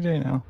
DJ now.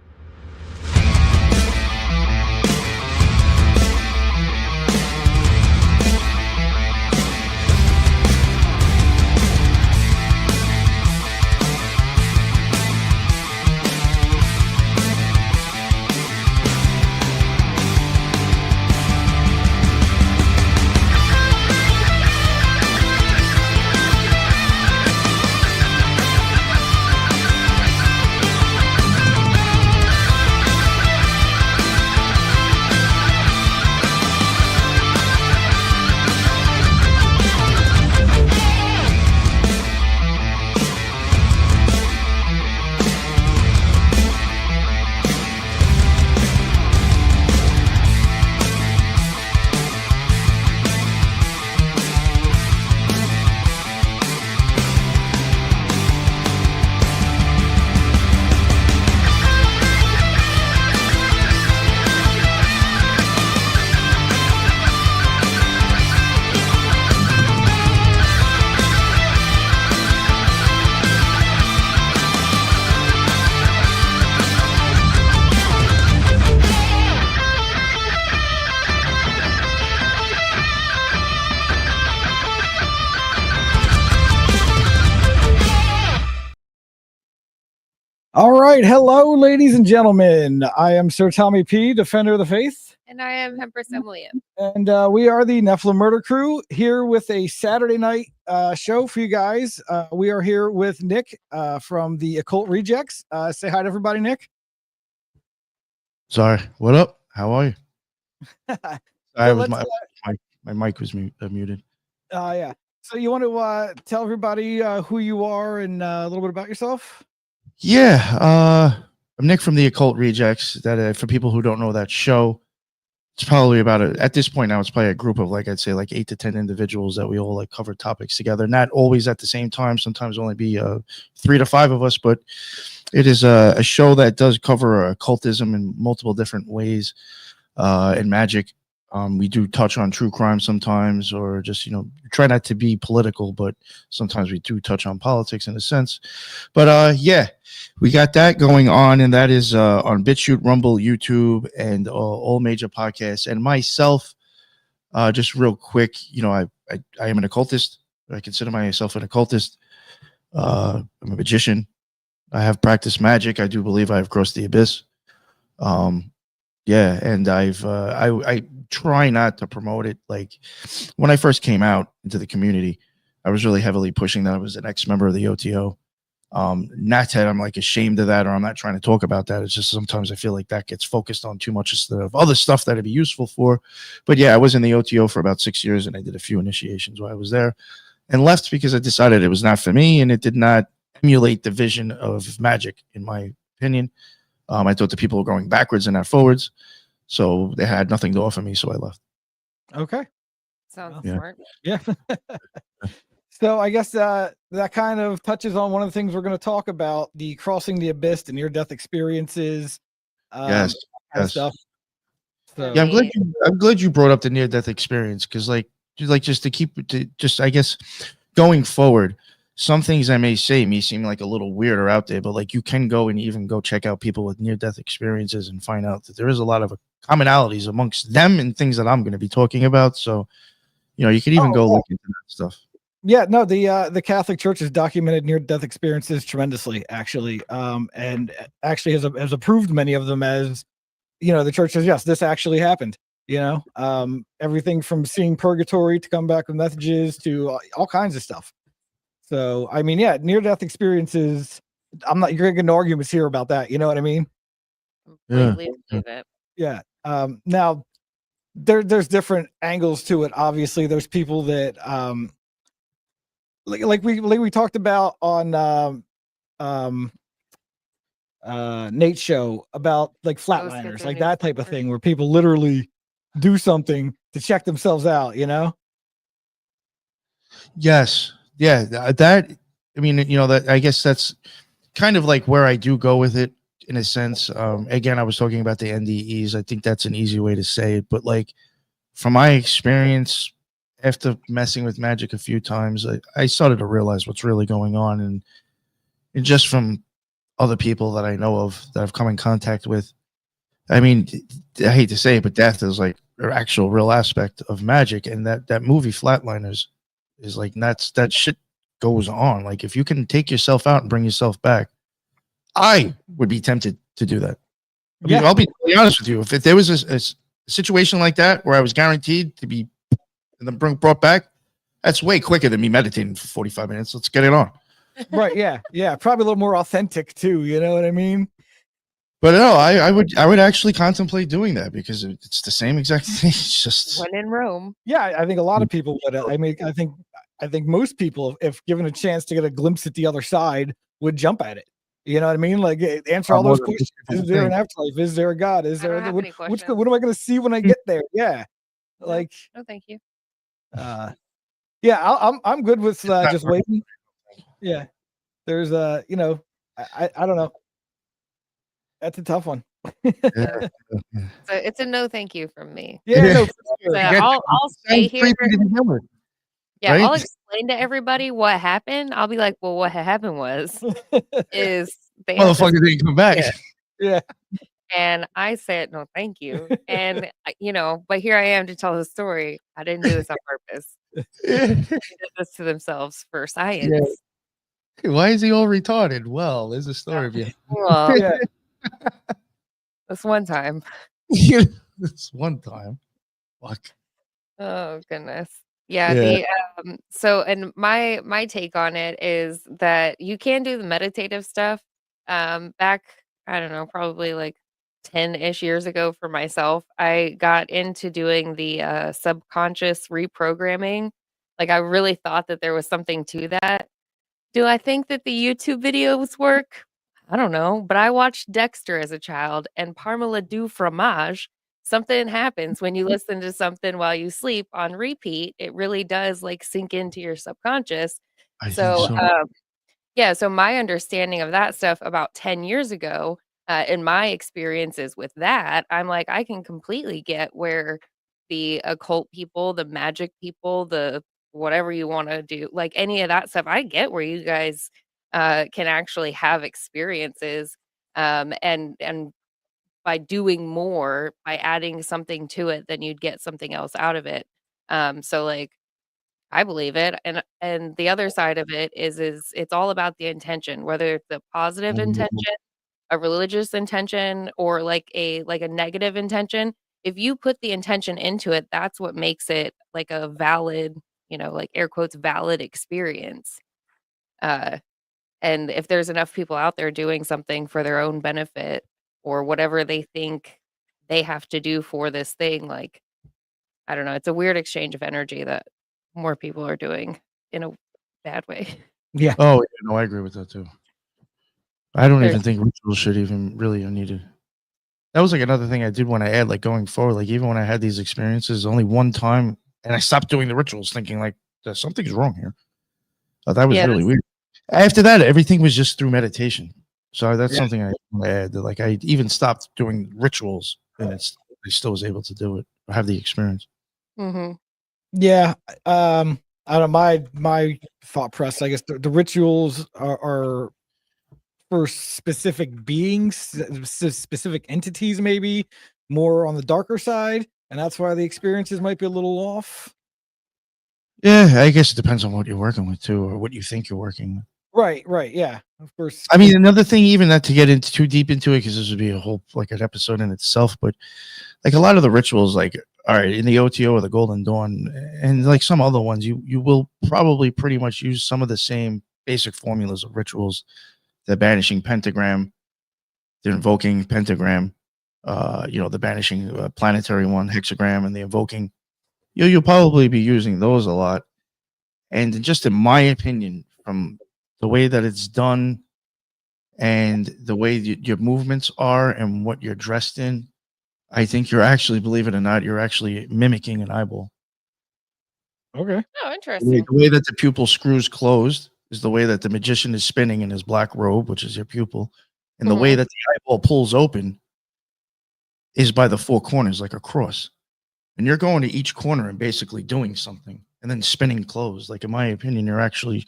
All right. Hello, ladies and gentlemen. I am Sir Tommy P., Defender of the Faith. And I am Empress Emily. And we are the Nephilim Murder Crew here with a Saturday night show for you guys. We are here with Nick from the Occult Rejects. Say hi to everybody, Nick. Sorry. What up? How are you? So my mic was muted. Yeah. So you want to tell everybody who you are and a little bit about yourself? Yeah, I'm Nick from the Occult Rejects. That for people who don't know that show, it's probably about at this point now it's probably a group of I'd say 8 to 10 individuals that we all cover topics together. Not always at the same time. Sometimes only be 3 to 5 of us, but it is a show that does cover occultism in multiple different ways and magic. We do touch on true crime sometimes, or just, try not to be political, but sometimes we do touch on politics in a sense. But yeah, we got that going on, and that is on BitChute, Rumble, YouTube, and all major podcasts. And myself, just real quick, I am an occultist. I consider myself an occultist. I'm a magician. I have practiced magic. I do believe I have crossed the abyss. Yeah, and I try not to promote it. Like when I first came out into the community, I was really heavily pushing that I was an ex-member of the OTO. Not that I'm ashamed of that, or I'm not trying to talk about that. It's just sometimes I feel like that gets focused on too much instead of other stuff that'd be useful for. But yeah, I was in the OTO for about 6 years, and I did a few initiations while I was there, and left because I decided it was not for me, and it did not emulate the vision of magic, in my opinion. I thought the people were going backwards and not forwards, so they had nothing to offer me, so I left. Okay. Sounds smart. Yeah. So I guess that kind of touches on one of the things we're going to talk about, the crossing the abyss, the near-death experiences. Yes. Stuff. So, yeah, I'm glad you brought up the near-death experience, because just to keep it just I guess going forward, some things I may say may seem a little weird or out there, but you can go and even go check out people with near-death experiences and find out that there is a lot of commonalities amongst them and things that I'm going to be talking about. So, you can even go look into that stuff. Yeah, no, the Catholic Church has documented near-death experiences tremendously, actually, and actually has approved many of them as, the church says, yes, this actually happened. Everything from seeing purgatory to come back with messages to all kinds of stuff. So, I mean, yeah, near-death experiences, you're going to get no arguments here about that. You know what I mean? Completely believe it. Yeah. Now, there's different angles to it. Obviously, there's people that, like we talked about on Nate's show about flatliners, that type of thing, where people literally do something to check themselves out, Yes. Yeah, that, I mean, that I guess that's kind of where I do go with it in a sense. Again, I was talking about the NDEs. I think that's an easy way to say it, but from my experience, after messing with magic a few times, I started to realize what's really going on, and just from other people that I know of that I've come in contact with. I mean, I hate to say it, but death is like an actual real aspect of magic, and that movie Flatliners is like that shit goes on. Like if you can take yourself out and bring yourself back, I would be tempted to do that. I mean, I'll be totally honest with you. If there was a situation like that where I was guaranteed to be and then brought back, that's way quicker than me meditating for 45 minutes. Let's get it on. Right. Yeah. Yeah. Probably a little more authentic too. You know what I mean? But no, I would actually contemplate doing that because it's the same exact thing. It's just When in Rome. Yeah, I think a lot of people would. I mean, I think most people, if given a chance to get a glimpse at the other side, would jump at it. You know what I mean? Like answer all those questions. Is there an afterlife? Is there a God? Is there what am I going to see when I get there? Yeah, like no, thank you. Yeah, I'm good with just waiting. Yeah, there's you know, I don't know. That's a tough one. yeah. So it's a no thank you from me. Yeah, no, So I'll stay here. Yeah, right? I'll explain to everybody what happened. I'll be like, well, what happened was is they had this- Motherfucker didn't come back. Yeah. and I said no thank you. And you know, but here I am to tell the story. I didn't do this on purpose. They did this to themselves for science. Why is he all retarded? Well, there's a story behind Well, Yeah. this one time. this one time. Fuck. Oh goodness. Yeah, Yeah. the so and my take on it is that you can do the meditative stuff. Back, I don't know, probably like 10-ish years ago for myself, I got into doing the subconscious reprogramming. Like I really thought that there was something to that. Do I think that the YouTube videos work? I don't know, but I watched Dexter as a child and Parmalat du fromage. Something happens when you listen to something while you sleep on repeat. It really does like sink into your subconscious. I think So, so. yeah, so my understanding of that stuff about 10 years ago, in my experiences with that, I'm like, I can completely get where the occult people, the magic people, the whatever you want to do, like any of that stuff, I get where you guys can actually have experiences and by doing more, by adding something to it, then you'd get something else out of it. So like I believe it, and the other side of it is it's all about the intention, whether it's a positive intention, a religious intention, or like a negative intention. If you put the intention into it, that's what makes it like a valid, you know, like air quotes valid experience. Uh, and if there's enough people out there doing something for their own benefit or whatever they think they have to do for this thing, like I don't know, it's a weird exchange of energy that more people are doing in a bad way. Yeah. Oh, yeah, no, I agree with that too. I don't There's- even think rituals should even really are needed. That was like another thing I did when I add, like going forward, like even when I had these experiences, only one time, and I stopped doing the rituals, thinking like something's wrong here. That was Yeah, really weird. After that, everything was just through meditation. So that's something I want to add. That like I even stopped doing rituals, and I still was able to do it, or have the experience. Mm-hmm. Yeah. I don't know, my thought process, I guess the rituals are for specific beings, specific entities, maybe more on the darker side, and that's why the experiences might be a little off. Yeah, I guess it depends on what you're working with too, or what you think you're working with. Right, yeah, of course. I mean, another thing, even not to get into too deep into it, because this would be a whole like an episode in itself, but like a lot of the rituals, like all right, in the OTO or the Golden Dawn, and like some other ones, you will probably pretty much use some of the same basic formulas of rituals: the banishing pentagram, the invoking pentagram, the banishing planetary one, hexagram, and the invoking. You'll probably be using those a lot. And just in my opinion, from the way that it's done and the way your movements are and what you're dressed in, I think you're actually, believe it or not, you're actually mimicking an eyeball. Okay. Oh, The interesting. way that the pupil screws closed is the way that the magician is spinning in his black robe, which is your pupil. And the way that the eyeball pulls open is by the four corners, like a cross. And you're going to each corner and basically doing something and then spinning closed. Like, in my opinion, you're actually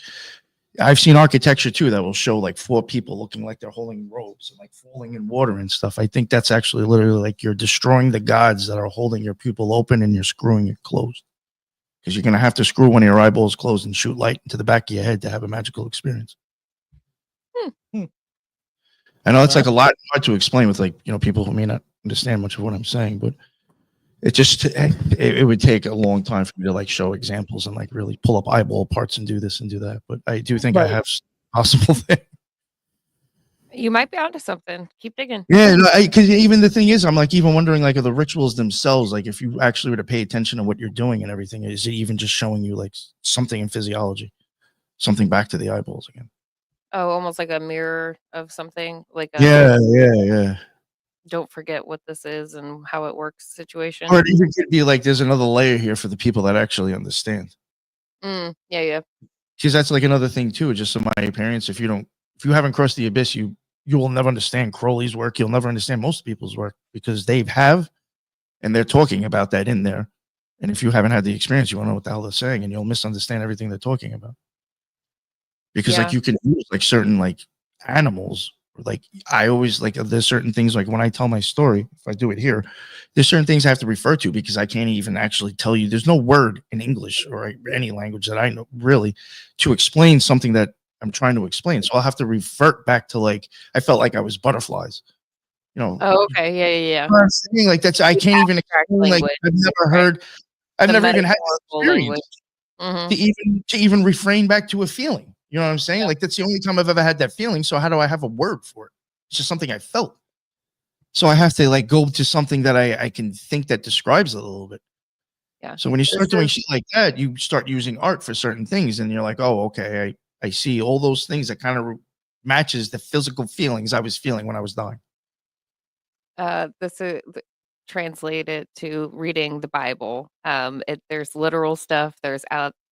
I've seen architecture too that will show like 4 people looking like they're holding robes and like falling in water and stuff. I think that's actually literally like you're destroying the gods that are holding your pupil open and you're screwing it closed. Because you're going to have to screw one of your eyeballs closed and shoot light into the back of your head to have a magical experience. Hmm. I know it's like a lot hard to explain with like, people who may not understand much of what I'm saying, but it would take a long time for me to like show examples and like really pull up eyeball parts and do this and do that. But I do think I have possible thing. You might be onto something. Keep digging. Yeah, because even the thing is, I'm like even wondering like are the rituals themselves, like if you actually were to pay attention to what you're doing and everything, is it even just showing you like something in physiology, something back to the eyeballs again? Oh, almost like a mirror of something, like a Yeah. don't forget what this is and how it works situation. Or it even could be like there's another layer here for the people that actually understand. Yeah. Because that's like another thing too. Just so my parents, if you haven't crossed the abyss, you will never understand Crowley's work. You'll never understand most people's work because they have, and they're talking about that in there. And if you haven't had the experience, you won't know what the hell they're saying, and you'll misunderstand everything they're talking about. Because like you can use like certain like animals, or like I always like there's certain things like when I tell my story, if I do it here, there's certain things I have to refer to because I can't even actually tell you. There's no word in English or any language that I know really to explain something that I'm trying to explain. So I'll have to revert back to like I felt like I was butterflies. Oh, okay. Yeah. You know what I'm saying? Like that's I can't even explain, like I've never heard. I've never even had this experience to even refrain back to a feeling. You know what I'm saying? Like that's the only time I've ever had that feeling. So how do I have a word for it? It's just something I felt. So I have to like go to something that I can think that describes it a little bit. Yeah. So when you start doing shit like that, you start using art for certain things, and you're like, oh, okay, I see all those things that kind of matches the physical feelings I was feeling when I was dying. This is translated to reading the Bible. There's literal stuff, there's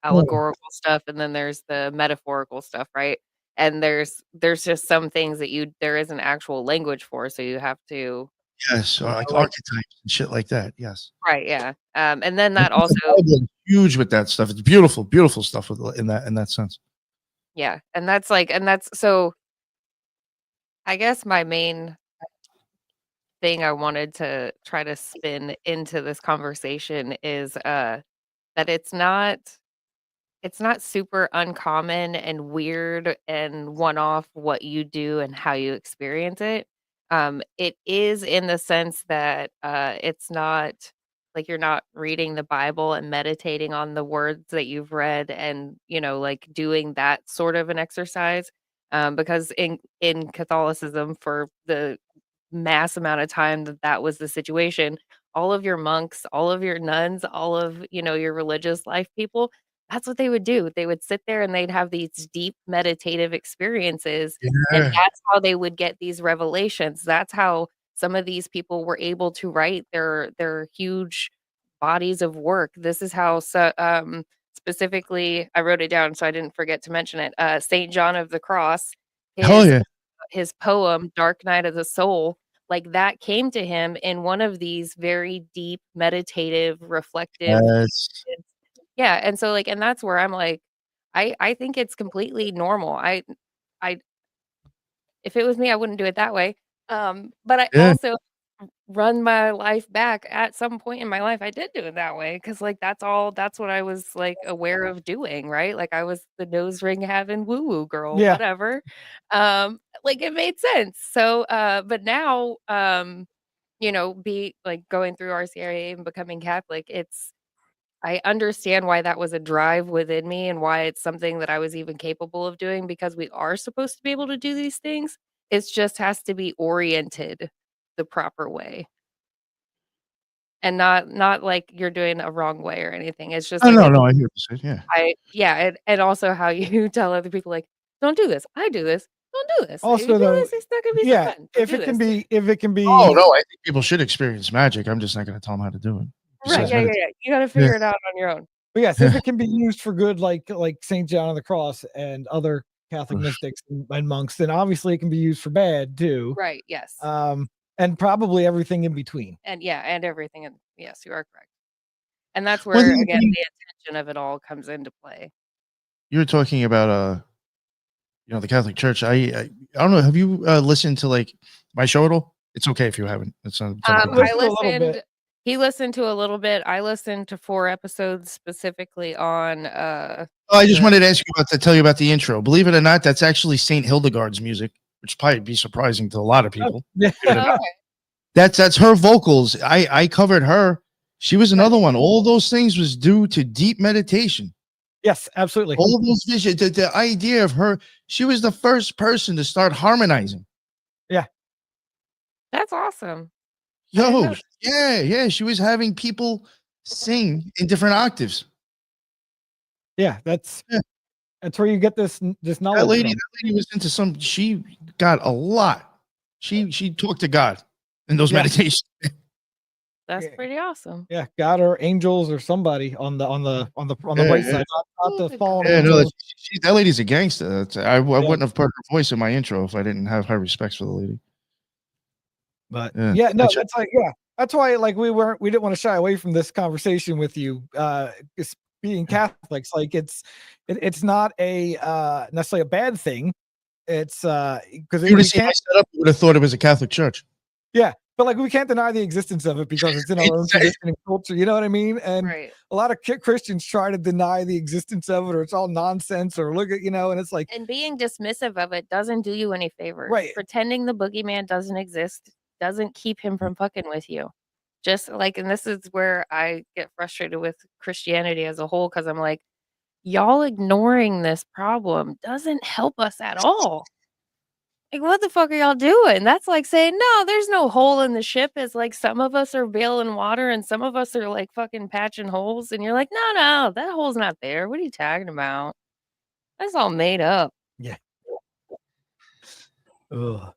allegorical stuff, and then there's the metaphorical stuff, right? And there's just some things that there is an actual language for, so you have to. Yes, or like archetypes and shit like that. Yes. Right. Yeah. And then that also huge with that stuff. It's beautiful, beautiful stuff in that sense. Yeah, and that's so. I guess my main thing I wanted to try to spin into this conversation is that it's not super uncommon and weird and one-off what you do and how you experience it. It is in the sense that it's not like you're not reading the Bible and meditating on the words that you've read and like doing that sort of an exercise. Because in Catholicism, for the mass amount of time that was the situation, all of your monks, all of your nuns, all of your religious life people, that's what they would do. They would sit there and they'd have these deep meditative experiences, and Yeah. that's how they would get these revelations. That's how some of these people were able to write their huge bodies of work. This is how specifically I wrote it down so I didn't forget to mention it. Saint John of the Cross, Hell his yeah. his poem Dark Night of the Soul, like that came to him in one of these very deep meditative reflective Yes. yeah, and so, like, and that's where I'm like, I think it's completely normal. I if it was me, I wouldn't do it that way. But I Yeah. also run my life back at some point in my life, I did do it that way because, like, that's what I was, like, aware of doing, right? Like, I was the nose ring having woo-woo girl, Yeah. whatever. Like, it made sense. So, but now, be like, going through RCIA and becoming Catholic, I understand why that was a drive within me and why it's something that I was even capable of doing because we are supposed to be able to do these things. It just has to be oriented the proper way and not like you're doing a wrong way or anything. It's just Oh, like no, I hear what you said. Yeah. and also how you tell other people like, don't do this. I do this. Don't do this. If you Also, do though, this, it's not gonna be so yeah, fun. Don't do this. if it can be, Oh no, I think people should experience magic. I'm just not going to tell them how to do it. Right. Besides Yeah. meditation. You gotta Yeah. figure it out on your own. but yes, if it can be used for good, like Saint John of the Cross and other Catholic Oof. mystics and monks, then obviously it can be used for bad too. Right. Yes. And probably everything in between. And everything. And yes, you are correct. And that's Well, where, again, the intention of it all comes into play. you were talking about the Catholic Church. I don't know. Have you listened to like my show at all? It's okay if you haven't. It's not. I Listen to a little listened. bit. He listened to a little bit. I listened to 4 episodes specifically on I just the- wanted to ask you to tell you about the intro. Believe it or not, that's actually Saint Hildegard's music, which probably be surprising to a lot of people. Yeah. Okay. That's her vocals. I covered her. She was another one. All those things was due to deep meditation. Yes, absolutely. All of those visions, the idea of her, she was the first person to start harmonizing. That's awesome. I didn't Yo, know. yeah. She was having people sing in different octaves. Yeah, that's Yeah. that's where you get this knowledge. That lady from. was into some. She got a lot. She talked to God in those Yeah. meditations. That's Yeah. pretty awesome. Yeah, God or angels or somebody on the Yeah, right yeah. side, not the fallen Yeah, no, angels. that lady's a gangster. I wouldn't have put her voice in my intro if I didn't have high respects for the lady. But Yeah. yeah, no, that's like that's why like we didn't want to shy away from this conversation with you. Being Catholics, like it's not a necessarily a bad thing. It's because You would have seen my setup, you would have thought it was a Catholic church. yeah, but like we can't deny the existence of it because it's in our own tradition and culture. You know what I mean? And Right. a lot of Christians try to deny the existence of it, or it's all nonsense, or look at and it's like And being dismissive of it doesn't do you any favors. Right. Pretending the boogeyman doesn't exist doesn't keep him from fucking with you. Just like, and this is where I get frustrated with Christianity as a whole, because I'm like, y'all ignoring this problem doesn't help us at all. Like, what the fuck are y'all doing? That's like saying, no, there's no hole in the ship. It's like some of us are bailing water and some of us are like fucking patching holes. And you're like, no, that hole's not there. What are you talking about? That's all made up. ugh.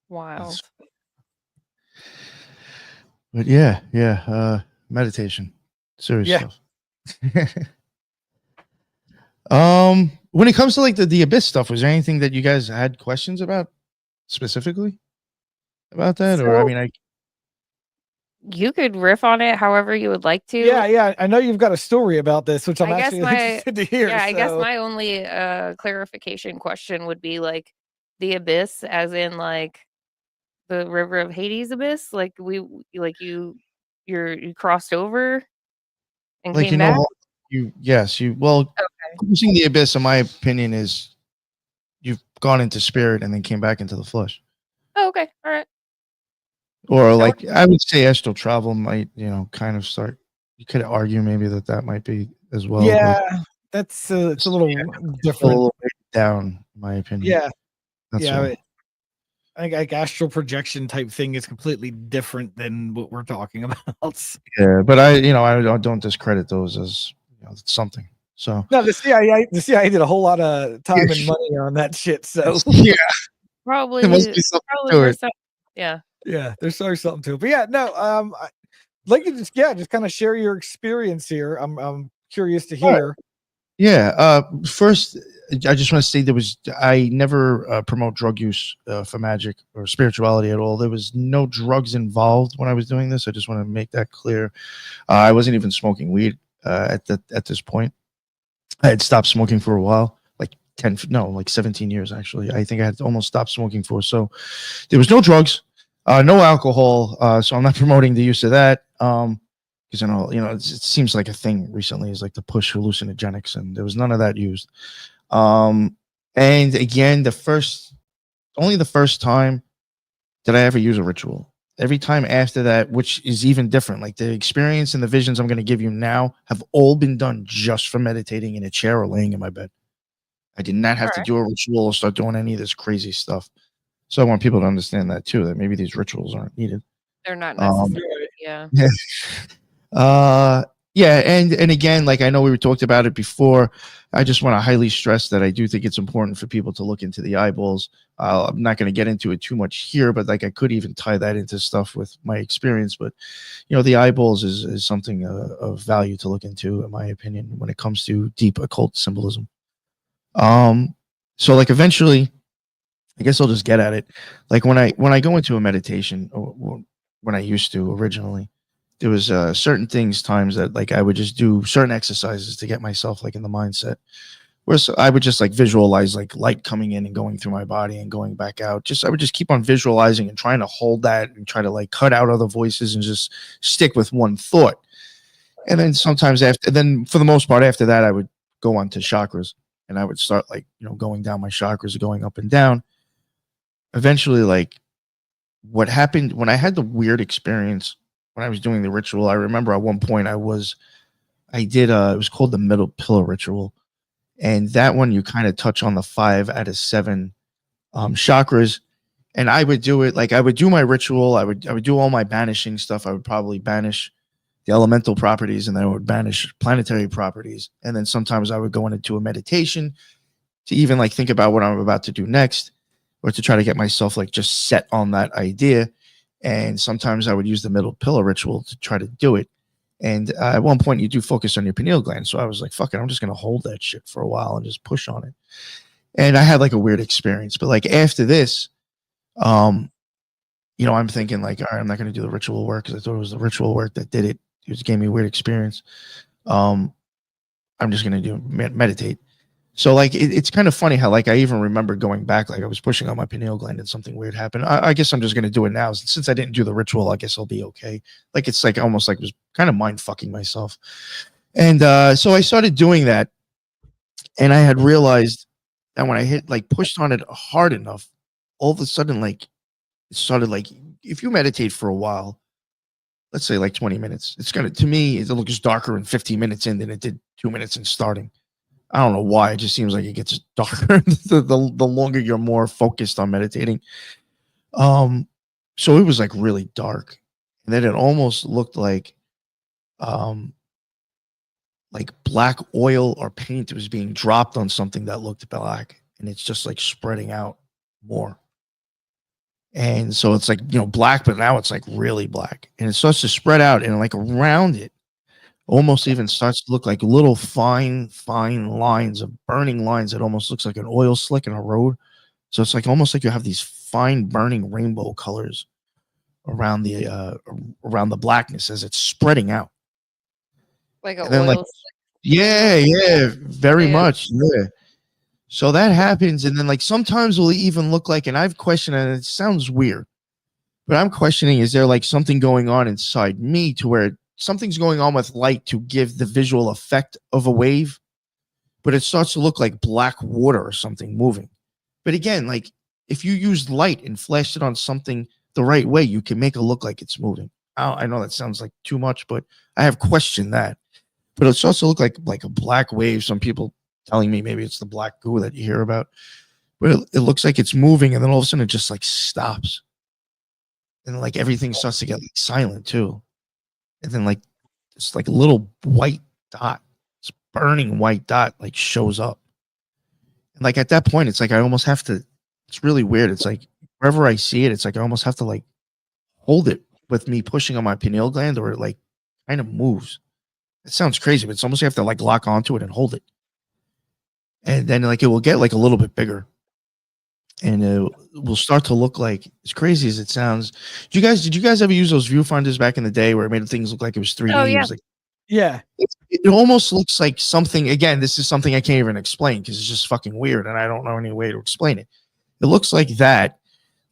Wild. But yeah, meditation, serious Yeah. stuff. When it comes to like the abyss stuff, was there anything that you guys had questions about specifically about that, or I So- mean, You could riff on it however you would like to. Yeah. I know you've got a story about this, which I'm I guess actually my- interested to hear. Yeah, I guess so- my only clarification question would be like the abyss, as in like the river of Hades abyss. Like you crossed over and like came back. Crossing the abyss, in my opinion, is you've gone into spirit and then came back into the flesh. Oh, okay, all right. Or like I would say astral travel might, kind of start. You could argue maybe that might be as well. yeah, that's it's a little a different. little bit down, in my opinion. Yeah, That's yeah. all. I think like astral projection type thing is completely different than what we're talking about. Yeah, but I don't discredit those as something. So No, the CIA did a whole lot of time and money on that shit. So yeah, Probably, there must be something probably to for it. some. Yeah. yeah, there's always something to it. But yeah, no, like you just kind of share your experience here. I'm curious to hear. Yeah. First, I just want to say I never promote drug use for magic or spirituality at all. There was no drugs involved when I was doing this. I just want to make that clear. I wasn't even smoking weed at this point. I had stopped smoking for a while, like 17 years actually. I think I had almost stopped smoking for. So there was no drugs, no alcohol. So I'm not promoting the use of that. Because it seems like a thing recently is like to push hallucinogenics, and there was none of that used. And again, only the first time did I ever use a ritual. Every time after that, which is even different, like the experience and the visions I'm going to give you now have all been done just from meditating in a chair or laying in my bed. I did not have to do a ritual or start doing any of this crazy stuff. So I want people to understand that too, that maybe these rituals aren't needed. They're not necessary. Yeah. Yeah, and again, like I know we talked about it before, I just want to highly stress that I do think it's important for people to look into the eyeballs. I'm not going to get into it too much here, but like I could even tie that into stuff with my experience. But the eyeballs is something of value to look into, in my opinion, when it comes to deep occult symbolism. So like eventually, I guess I'll just get at it. Like when I go into a meditation, or when I used to originally, there was times that like I would just do certain exercises to get myself like in the mindset. Whereas I would just like visualize like light coming in and going through my body and going back out. I would just keep on visualizing and trying to hold that and try to like cut out other voices and just stick with one thought. And then sometimes for the most part after that, I would go on to chakras and I would start like, going down my chakras, going up and down. Eventually, like what happened when I had the weird experience when I was doing the ritual, I remember at one point it was called the middle pillar ritual. And that one, you kind of touch on the 5 out of 7 chakras. And I would do it like I would do my ritual. I would do all my banishing stuff. I would probably banish the elemental properties, and then I would banish planetary properties. And then sometimes I would go into a meditation to even like think about what I'm about to do next, or to try to get myself like just set on that idea. And sometimes I would use the middle pillar ritual to try to do it. And at one point, you do focus on your pineal gland. So I was like, fuck it, I'm just going to hold that shit for a while and just push on it. And I had like a weird experience. But like after this, I'm thinking like, all right, I'm not going to do the ritual work because I thought it was the ritual work that did it. It just gave me a weird experience. I'm just going to meditate. So like it's kind of funny how like I even remember going back, like I was pushing on my pineal gland and something weird happened. I guess I'm just gonna do it now. Since I didn't do the ritual, I guess I'll be okay. Like it's like almost like it was kind of mind fucking myself. And so I started doing that, and I had realized that when I pushed on it hard enough, all of a sudden like it started like if you meditate for a while, let's say like 20 minutes, to me it looks darker in 15 minutes in than it did 2 minutes in starting. I don't know why. It just seems like it gets darker the longer you're more focused on meditating. So it was like really dark, and then it almost looked like black oil or paint was being dropped on something that looked black, and it's just like spreading out more. And so it's like black, but now it's like really black, and it starts to spread out, and like around it almost even starts to look like little fine lines of burning lines. It almost looks like an oil slick in a road. So it's like almost like you have these fine burning rainbow colors around the blackness as it's spreading out. Like an then, oil like, slick. yeah, very Yeah. much. Yeah. So that happens. And then like sometimes will even look like, and I've questioned, and it sounds weird, but I'm questioning, is there like something going on inside me to where something's going on with light to give the visual effect of a wave, but it starts to look like black water or something moving. But again, like if you use light and flash it on something the right way, you can make it look like it's moving. I know that sounds like too much, but I have questioned that. But it starts to look like a black wave. Some people telling me maybe it's the black goo that you hear about, but it looks like it's moving, and then all of a sudden it just like stops, and like everything starts to get like silent too. And then like this like little white dot, this burning white dot like shows up. And like at that point, it's like I almost have to, it's really weird. It's like wherever I see it, it's like I almost have to like hold it with me pushing on my pineal gland, or it like kind of moves. It sounds crazy, but it's almost you have to like lock onto it and hold it. And then like it will get like a little bit bigger. And it will start to look like, as crazy as it sounds. Did you guys ever use those viewfinders back in the day where it made things look like it was 3D? Oh, yeah. It was like, Yeah. it almost looks like something. Again, this is something I can't even explain because it's just fucking weird, and I don't know any way to explain it. It looks like that,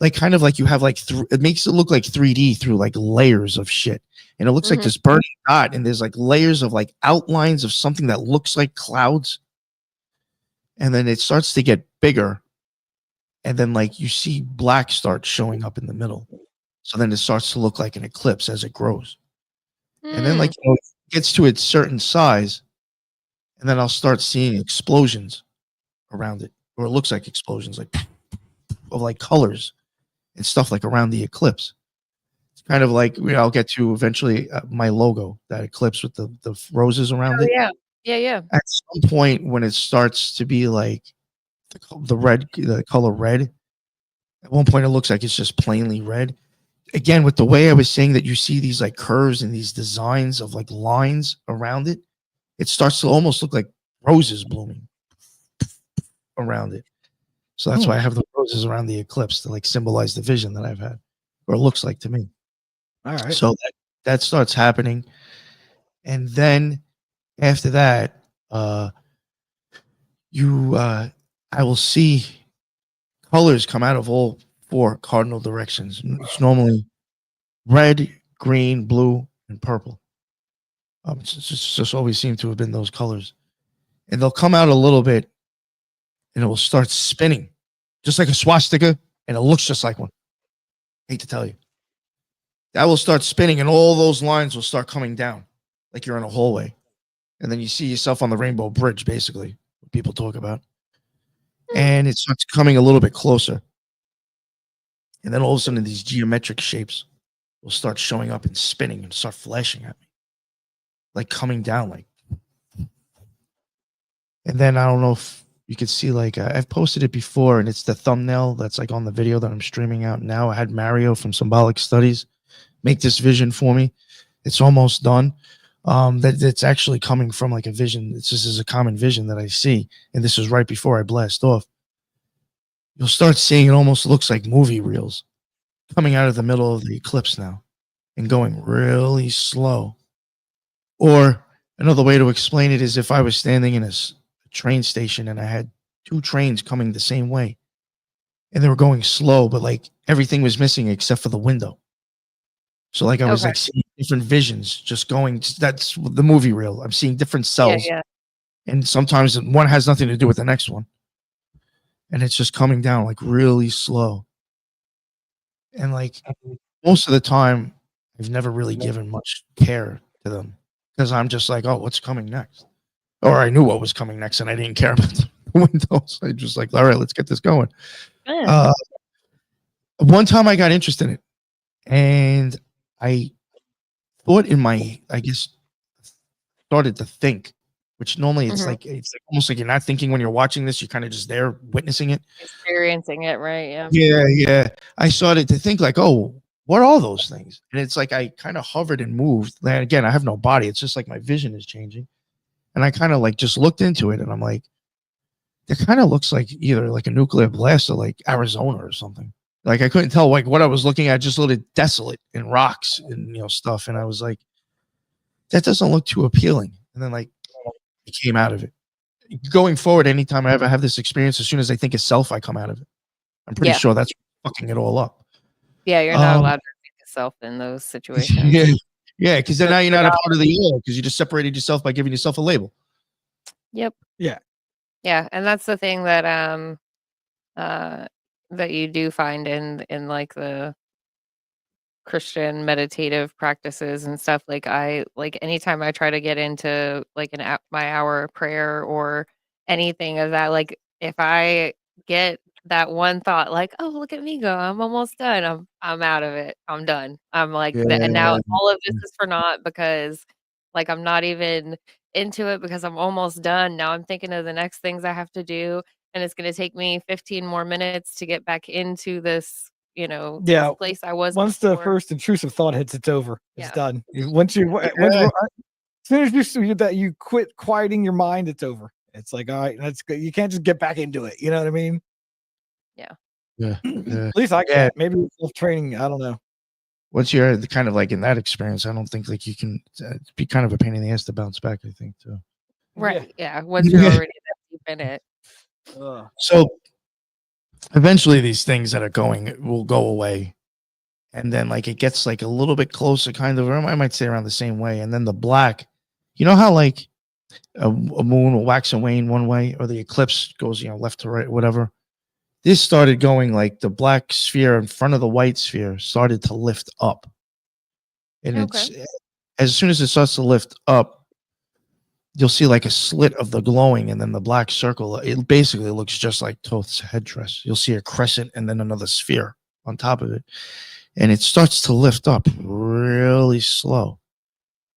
like kind of like you have like it makes it look like 3D through like layers of shit, and it looks like this burning dot, and there's like layers of like outlines of something that looks like clouds, and then it starts to get bigger. And then like you see black start showing up in the middle. So then it starts to look like an eclipse as it grows. And then like it gets to its certain size, and then I'll start seeing explosions around it. Or it looks like explosions like of like colors and stuff like around the eclipse. It's kind of like I'll get to eventually my logo, that eclipse with the roses around it. Yeah. At some point when it starts to be like the color red, at one point it looks like it's just plainly red. Again, with the way I was saying that you see these like curves and these designs of like lines around it, it starts to almost look like roses blooming around it. So that's why I have the roses around the eclipse to like symbolize the vision that I've had, or it looks like to me. All right. So that starts happening. And then after that, I will see colors come out of all 4 cardinal directions. It's normally red, green, blue, and purple. It's just always seemed to have been those colors. And they'll come out a little bit and it will start spinning, just like a swastika, and it looks just like one. Hate to tell you. That will start spinning and all those lines will start coming down like you're in a hallway. And then you see yourself on the Rainbow Bridge, basically, what people talk about. And it starts coming a little bit closer. And then all of a sudden, these geometric shapes will start showing up and spinning and start flashing at me, like coming down, like. And then I don't know if you could see, like, I've posted it before, and it's the thumbnail that's like on the video that I'm streaming out now. I had Mario from Symbolic Studies make this vision for me. It's almost done. That's actually coming from like a vision. This is a common vision that I see, and this is right before I blast off. You'll start seeing it almost looks like movie reels coming out of the middle of the eclipse now and going really slow. Or another way to explain it is if I was standing in a train station and I had 2 trains coming the same way and they were going slow, but like everything was missing except for the window. So like I was like seeing different visions just going. That's the movie reel. I'm seeing different cells. Yeah. And sometimes one has nothing to do with the next one. And it's just coming down like really slow. And like most of the time, I've never really given much care to them because I'm just like, oh, what's coming next? Or I knew what was coming next and I didn't care about the windows. I just like, all right, let's get this going. One time I got interested in it and I thought I guess, started to think, which normally it's like almost like you're not thinking when you're watching this. You're kind of just there witnessing it. Experiencing it, right? Yeah. Yeah. I started to think like, oh, what are those things? And it's like I kind of hovered and moved. And again, I have no body. It's just like my vision is changing. And I kind of like just looked into it and I'm like, it kind of looks like either like a nuclear blast or like Arizona or something. Like I couldn't tell like what I was looking at, just looked desolate and rocks and stuff. And I was like, that doesn't look too appealing. And then like it came out of it. Going forward, anytime I ever have this experience, as soon as I think of self, I come out of it. I'm pretty sure that's fucking it all up. Yeah, you're not allowed to think of self in those situations. Yeah, because then now you're not a part of the all because you just separated yourself by giving yourself a label. Yep. Yeah. Yeah, and that's the thing that that you do find in like the Christian meditative practices and stuff. Like anytime I try to get into like my hour of prayer or anything of that, like if I get that one thought like, oh, look at me go, I'm almost done, I'm out of it, I'm done, I'm like and now all of this is for naught because like I'm not even into it because I'm almost done. Now I'm thinking of the next things I have to do and it's going to take me 15 more minutes to get back into this this place I was once before. The first intrusive thought hits, it's over. It's done. Once as soon as you quit quieting your mind, it's over. It's like, all right, that's good. You can't just get back into it. You know what I mean? Yeah. At least I can't. Maybe it's self-training. I don't know. Once you're kind of like in that experience, I don't think like you can be kind of a pain in the ass to bounce back, I think, too. Right. Yeah. Once you're already that deep in it. So eventually these things that are going will go away. And then like it gets like a little bit closer, kind of, or I might say around the same way. And then the black, you know how like a moon will wax and wane one way, or the eclipse goes, left to right, whatever. This started going like the black sphere in front of the white sphere started to lift up. And it's as soon as it starts to lift up, you'll see like a slit of the glowing and then the black circle. It basically looks just like Thoth's headdress. You'll see a crescent and then another sphere on top of it. And it starts to lift up really slow.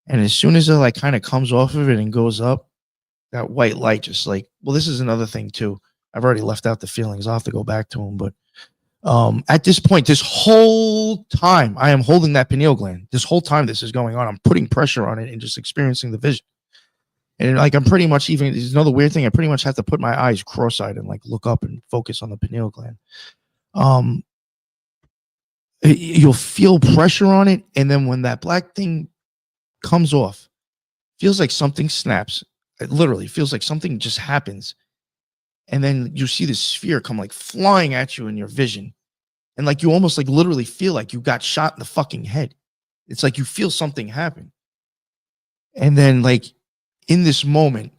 And as soon as it like kind of comes off of it and goes up, that white light just like, well, this is another thing too. I've already left out the feelings. I'll have to go back to them. But at this point, this whole time, I am holding that pineal gland. This whole time this is going on, I'm putting pressure on it and just experiencing the vision. And like I'm pretty much even, there's another weird thing. I pretty much have to put my eyes cross-eyed and like look up and focus on the pineal gland. You'll feel pressure on it. And then when that black thing comes off, feels like something snaps. It literally feels like something just happens. and then you see this sphere come like flying at you in your vision, and like you almost like literally feel like you got shot in the fucking head. It's like you feel something happen, and then like in this moment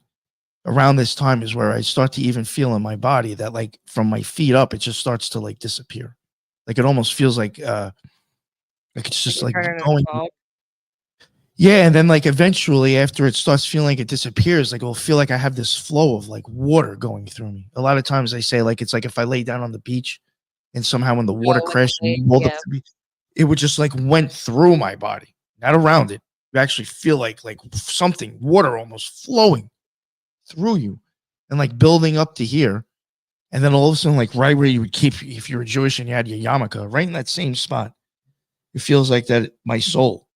around this time is where I start to even feel in my body that like from my feet up it just starts to like disappear. Like it almost feels like it's just like turning into going. fog. Yeah, and then like eventually after it starts feeling like it disappears, like it'll feel like I have this flow of like water going through me. A lot of times they say like it's like if I lay down on the beach and somehow when the water Oh, crashed like, and rolled up yeah. to me, it would just like went through my body, not around it. You actually feel like something, water almost flowing through you and like building up to here. And then all of a sudden, like right where you would keep, if you were Jewish and you had your yarmulke, right in that same spot, it feels like that my soul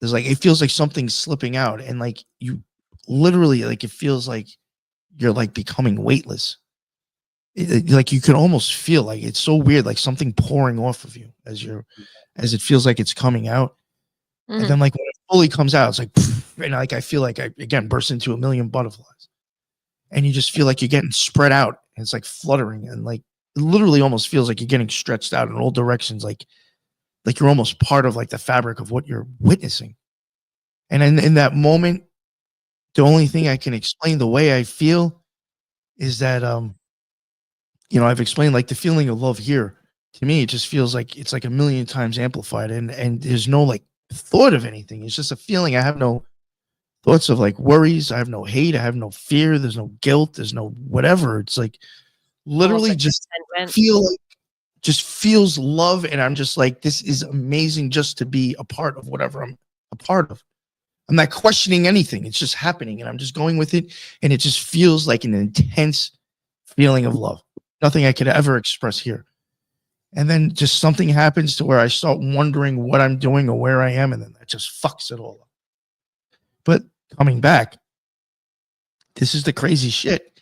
is like, it feels like something's slipping out. And like you literally, like it feels like you're like becoming weightless. Like you can almost feel like it's so weird, like something pouring off of you as it feels like it's coming out. Mhm. And then like when it fully comes out, it's like, and like I feel like I again burst into a million butterflies, and you just feel like you're getting spread out, and it's like fluttering, and like it literally almost feels like you're getting stretched out in all directions, like you're almost part of like the fabric of what you're witnessing. And in that moment, the only thing I can explain the way I feel is that you know, I've explained like the feeling of love here. To me, it just feels like it's like a million times amplified, and there's no like thought of anything. It's just a feeling. I have no thoughts of like worries. I have no hate. I have no fear. There's no guilt. There's no whatever. It's like Almost literally like just contentment. feel like just feels love, and I'm just like, this is amazing just to be a part of whatever I'm a part of. I'm not questioning anything. It's just happening, and I'm just going with it, and it just feels like an intense feeling of love. Nothing I could ever express here. And then just something happens to where I start wondering what I'm doing or where I am, and then that just fucks it all up. But coming back, this is the crazy shit.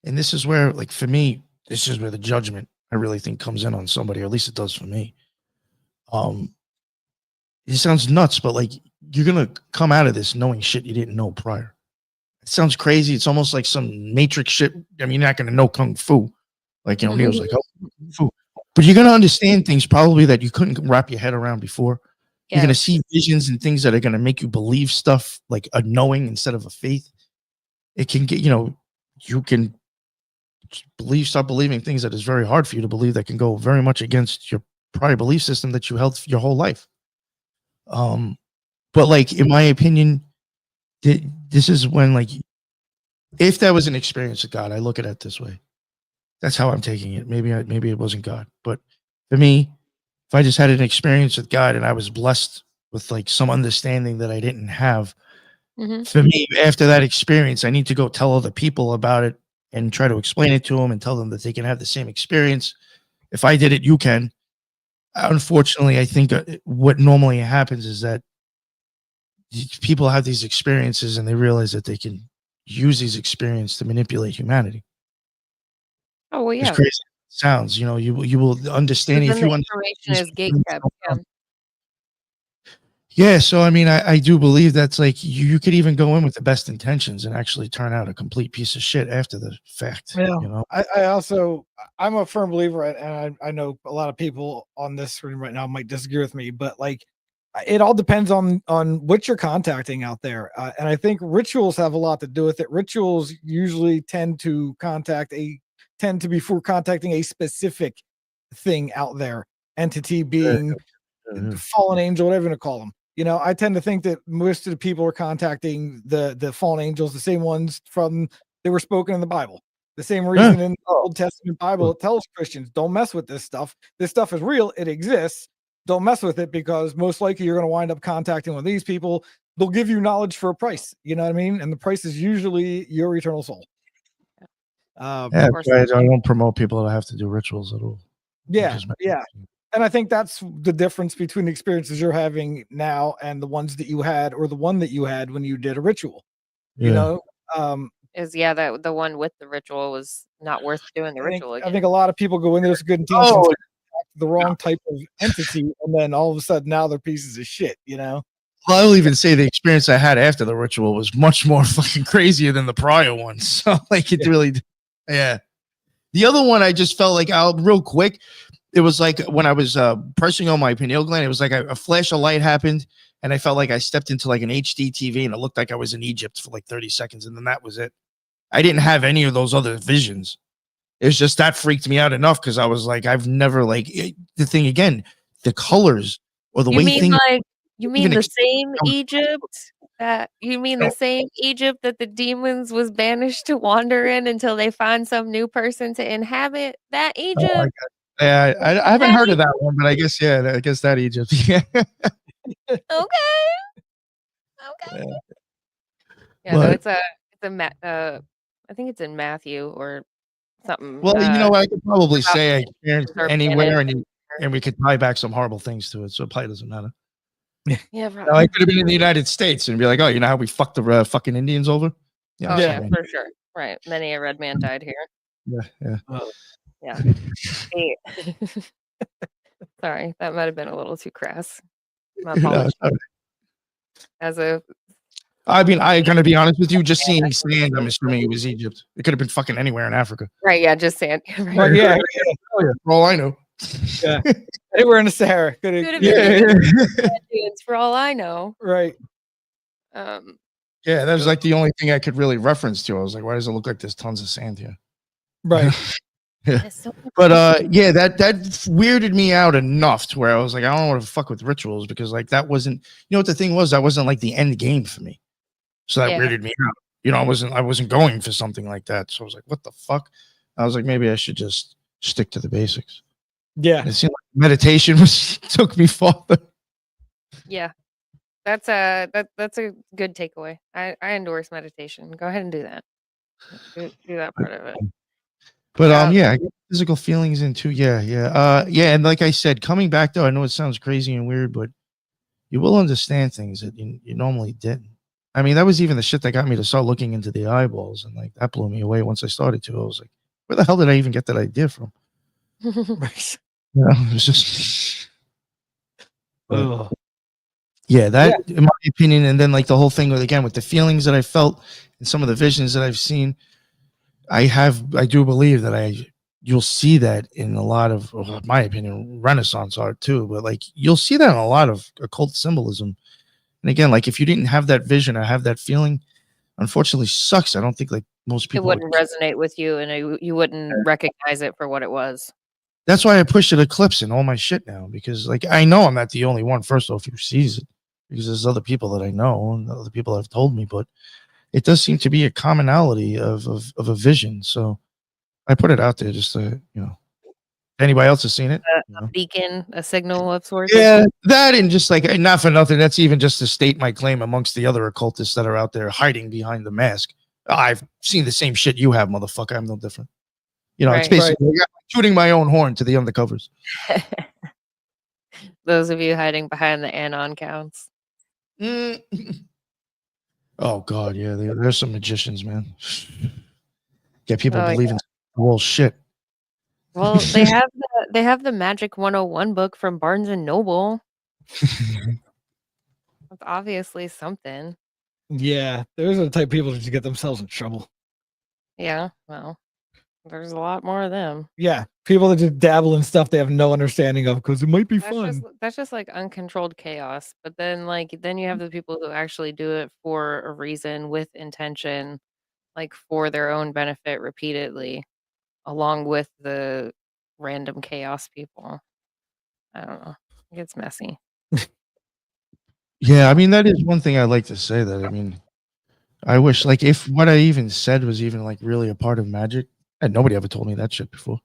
And this is where, like, for me, this is where the judgment I really think comes in on somebody, or at least it does for me. It sounds nuts, but like you're gonna come out of this knowing shit you didn't know prior. It sounds crazy. It's almost like some Matrix shit. I mean, you're not gonna know kung fu, like you know, Neil's like, oh, kung fu. But you're gonna understand things probably that you couldn't wrap your head around before. You're Yeah. gonna see visions and things that are gonna make you believe stuff like a knowing instead of a faith. It can get, you know, you can start believing things that is very hard for you to believe that can go very much against your prior belief system that you held your whole life. But like in my opinion, this is when like if that was an experience with God, I look at it this way. That's how I'm taking it. Maybe it wasn't God, but for me, if I just had an experience with God and I was blessed with like some understanding that I didn't have, Mhm. for me, after that experience, I need to go tell other people about it and try to explain it to them and tell them that they can have the same experience. If I did it, you can. Unfortunately, I think what normally happens is that people have these experiences and they realize that they can use these experiences to manipulate humanity. Oh, well, As yeah. crazy as it sounds, you know, you will understand Because if then you the understand information these is things gatekept. go Yeah. on. Yeah, so I mean, I do believe that's like you could even go in with the best intentions and actually turn out a complete piece of shit after the fact. Yeah. You know, I also I'm a firm believer, and I know a lot of people on this screen right now might disagree with me, but like it all depends on what you're contacting out there, and I think rituals have a lot to do with it. Rituals usually tend to be for contacting a specific thing out there, entity, being, fallen angel, whatever you want to call them. You know, I tend to think that most of the people are contacting the fallen angels, the same ones from they were spoken in the Bible. The same reason in the Old Testament Bible it tells Christians, don't mess with this stuff. This stuff is real, it exists. Don't mess with it because most likely you're going to wind up contacting one of these people. They'll give you knowledge for a price. You know what I mean? And the price is usually your eternal soul. yeah, that's why I don't promote people that have to do rituals at all. Yeah, yeah. And I think that's the difference between the experiences you're having now and the ones that you had, or the one that you had when you did a ritual. Yeah. You know, That the one with the ritual was not worth doing the ritual I again. think a lot of people go into this good intentions, Oh, the wrong type of entity, and then all of a sudden now they're pieces of shit. You know. well, I'll even say the experience I had after the ritual was much more fucking crazier than the prior one. So, like, it really, yeah. The other one, I just felt like, real quick, it was like when I was pressing on my pineal gland, it was like a flash of light happened, and I felt like I stepped into like an HD TV, and it looked like I was in Egypt for like 30 seconds, and then that was it. I didn't have any of those other visions. It's just that freaked me out enough because I was like, I've never the thing again, the colors or the You way mean things. you even mean the ex- same Egypt the same Egypt that the demons was banished to wander in until they find some new person to inhabit? That Oh, Egypt? yeah, I haven't That heard of Egypt? that one, but I guess I guess that Egypt. Yeah. Okay. Okay. Yeah, no, But it's I think it's in Matthew or something. well, I could probably About say I the experienced demons are anywhere, banished. and we could tie back some horrible things to it, so it probably doesn't matter. Yeah, Now, I could have been in the United States and be like, oh, you know how we fucked the fucking Indians over? oh Yeah. yeah, for sure. Right. Many a red man died here. Yeah. Yeah. Hey. Sorry, that might have been a little too crass. My No, apologies. it's all right. As a I mean, I gotta be honest with you. Just seeing sand, I'm assuming it was Egypt. It could have been fucking anywhere in Africa. right, yeah, just saying. Right, Right. yeah, For all I know. yeah. Anywhere in the Sahara. Could have Yeah, been yeah. dudes for all I know. Right. Um, Yeah, that was like the only thing I could really reference to. I was like, why does it look like there's tons of sand here? Right. there's so much But yeah, that weirded me out enough to where I was like, I don't want to fuck with rituals because like that wasn't, what the thing was, that wasn't like the end game for me. So that Yeah. weirded me out. I wasn't going for something like that. So I was like, what the fuck? I was like, maybe I should just stick to the basics. Yeah. It seemed like meditation took me farther. Yeah. That's a good takeaway. I endorse meditation. Go ahead and do that. Do that part of it. But yeah, I get physical feelings into yeah. And like I said, coming back though, I know it sounds crazy and weird, but you will understand things that you normally didn't. I mean, that was even the shit that got me to start looking into the eyeballs, and like that blew me away once I started to. I was like, where the hell did I even get that idea from? Right. It was just Ugh. yeah, that in my opinion, and then like the whole thing with the feelings that I felt and some of the visions that I've seen, I do believe that you'll see that in a lot of, in my opinion, Renaissance art too, but like you'll see that in a lot of occult symbolism. And again, like if you didn't have that vision or have that feeling, unfortunately sucks. I don't think like most It people wouldn't resonate with you, and you wouldn't recognize it for what it was. That's why I push it eclipse in all my shit now, because like I know I'm not the only one, first off, who sees it, because there's other people that I know and other people have told me, but it does seem to be a commonality of a vision. So I put it out there just to, anybody else has seen it. A beacon, a signal of sorts. Yeah, that, and just like, not for nothing, that's even just to state my claim amongst the other occultists that are out there hiding behind the mask. I've seen the same shit you have, motherfucker. I'm no different. It's Right. basically like shooting my own horn to the undercovers. Those of you hiding behind the anon counts. Oh God, yeah, there's some magicians, man. Get people Oh, believing whole shit. Well, they have the Magic 101 book from Barnes and Noble. That's obviously something. Yeah. Those are the type of people that just get themselves in trouble. Yeah, well, there's a lot more of them. Yeah. People that just dabble in stuff they have no understanding of because it might be fun. That's just like uncontrolled chaos. But then you have the people who actually do it for a reason with intention, like for their own benefit repeatedly, along with the random chaos people. I don't know. It gets messy. Yeah, I mean, that is one thing I like to say, that I mean, I wish, like, if what I even said was even like really a part of magic, and nobody ever told me that shit before.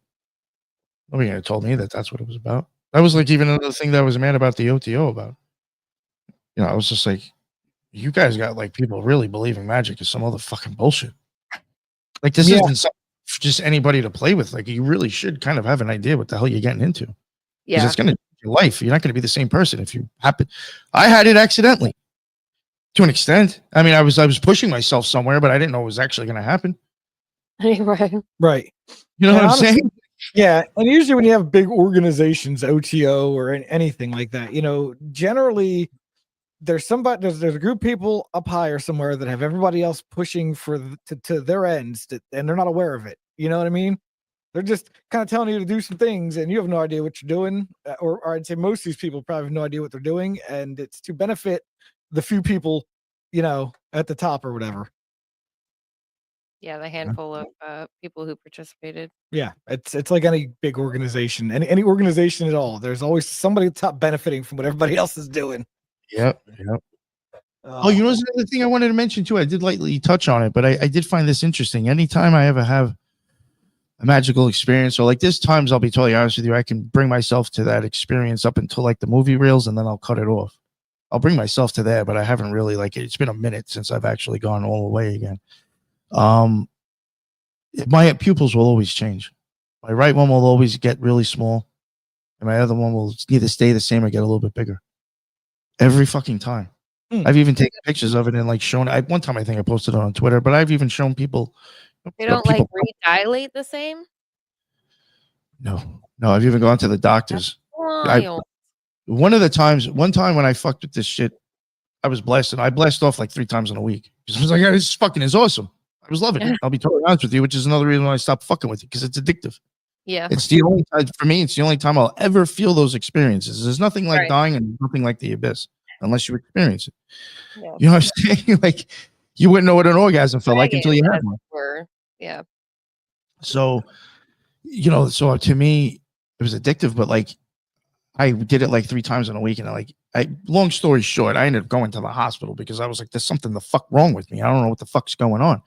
Nobody ever told me that that's what it was about. That was like even another thing that I was mad about the OTO about. I was just like, you guys got like people really believing magic is some other fucking bullshit. Like, this isn't something for just anybody to play with. Like, you really should kind of have an idea what the hell you're getting into. Because Yeah. it's going to change your life. You're not going to be the same person if you happen. I had it accidentally to an extent. I mean, I was pushing myself somewhere, but I didn't know it was actually going to happen. Right. Right. You know And what I'm honestly, saying? Yeah. And usually when you have big organizations, OTO or anything like that, generally there's a group of people up higher somewhere that have everybody else pushing to their ends and they're not aware of it. You know what I mean? They're just kind of telling you to do some things, and you have no idea what you're doing, or I'd say most of these people probably have no idea what they're doing, and it's to benefit the few people, at the top or whatever. Yeah, the handful of people who participated. Yeah, it's like any big organization, any organization at all. There's always somebody at the top benefiting from what everybody else is doing. Yep. Oh, you know, there's another thing I wanted to mention too. I did lightly touch on it, but I did find this interesting. Anytime I ever have a magical experience, or like this times, I'll be totally honest with you, I can bring myself to that experience up until like the movie reels, and then I'll cut it off. I'll bring myself to there, but I haven't really, like, it's been a minute since I've actually gone all the way again. My pupils will always change. My right one will always get really small, and my other one will either stay the same or get a little bit bigger. Every fucking time. I've even taken pictures of it and like shown. One time I think I posted it on Twitter, but I've even shown people. They don't like redilate the same. No. I've even gone to the doctors. One time when I fucked with this shit, I was blasting. I blast off like 3 times in a week. I was like, yeah, this fucking is awesome. I was loving it. I'll be totally honest with you, which is another reason why I stopped fucking with it, because it's addictive. Yeah. It's the only time, for me, it's the only time I'll ever feel those experiences. There's nothing like dying and nothing like the abyss unless you experience it. Yeah. You know what I'm saying? Like, you wouldn't know what an orgasm felt like until you had one. Yeah. So, so to me, it was addictive, but like, I did it like 3 times in a week, and long story short, I ended up going to the hospital because I was like, there's something the fuck wrong with me. I don't know what the fuck's going on.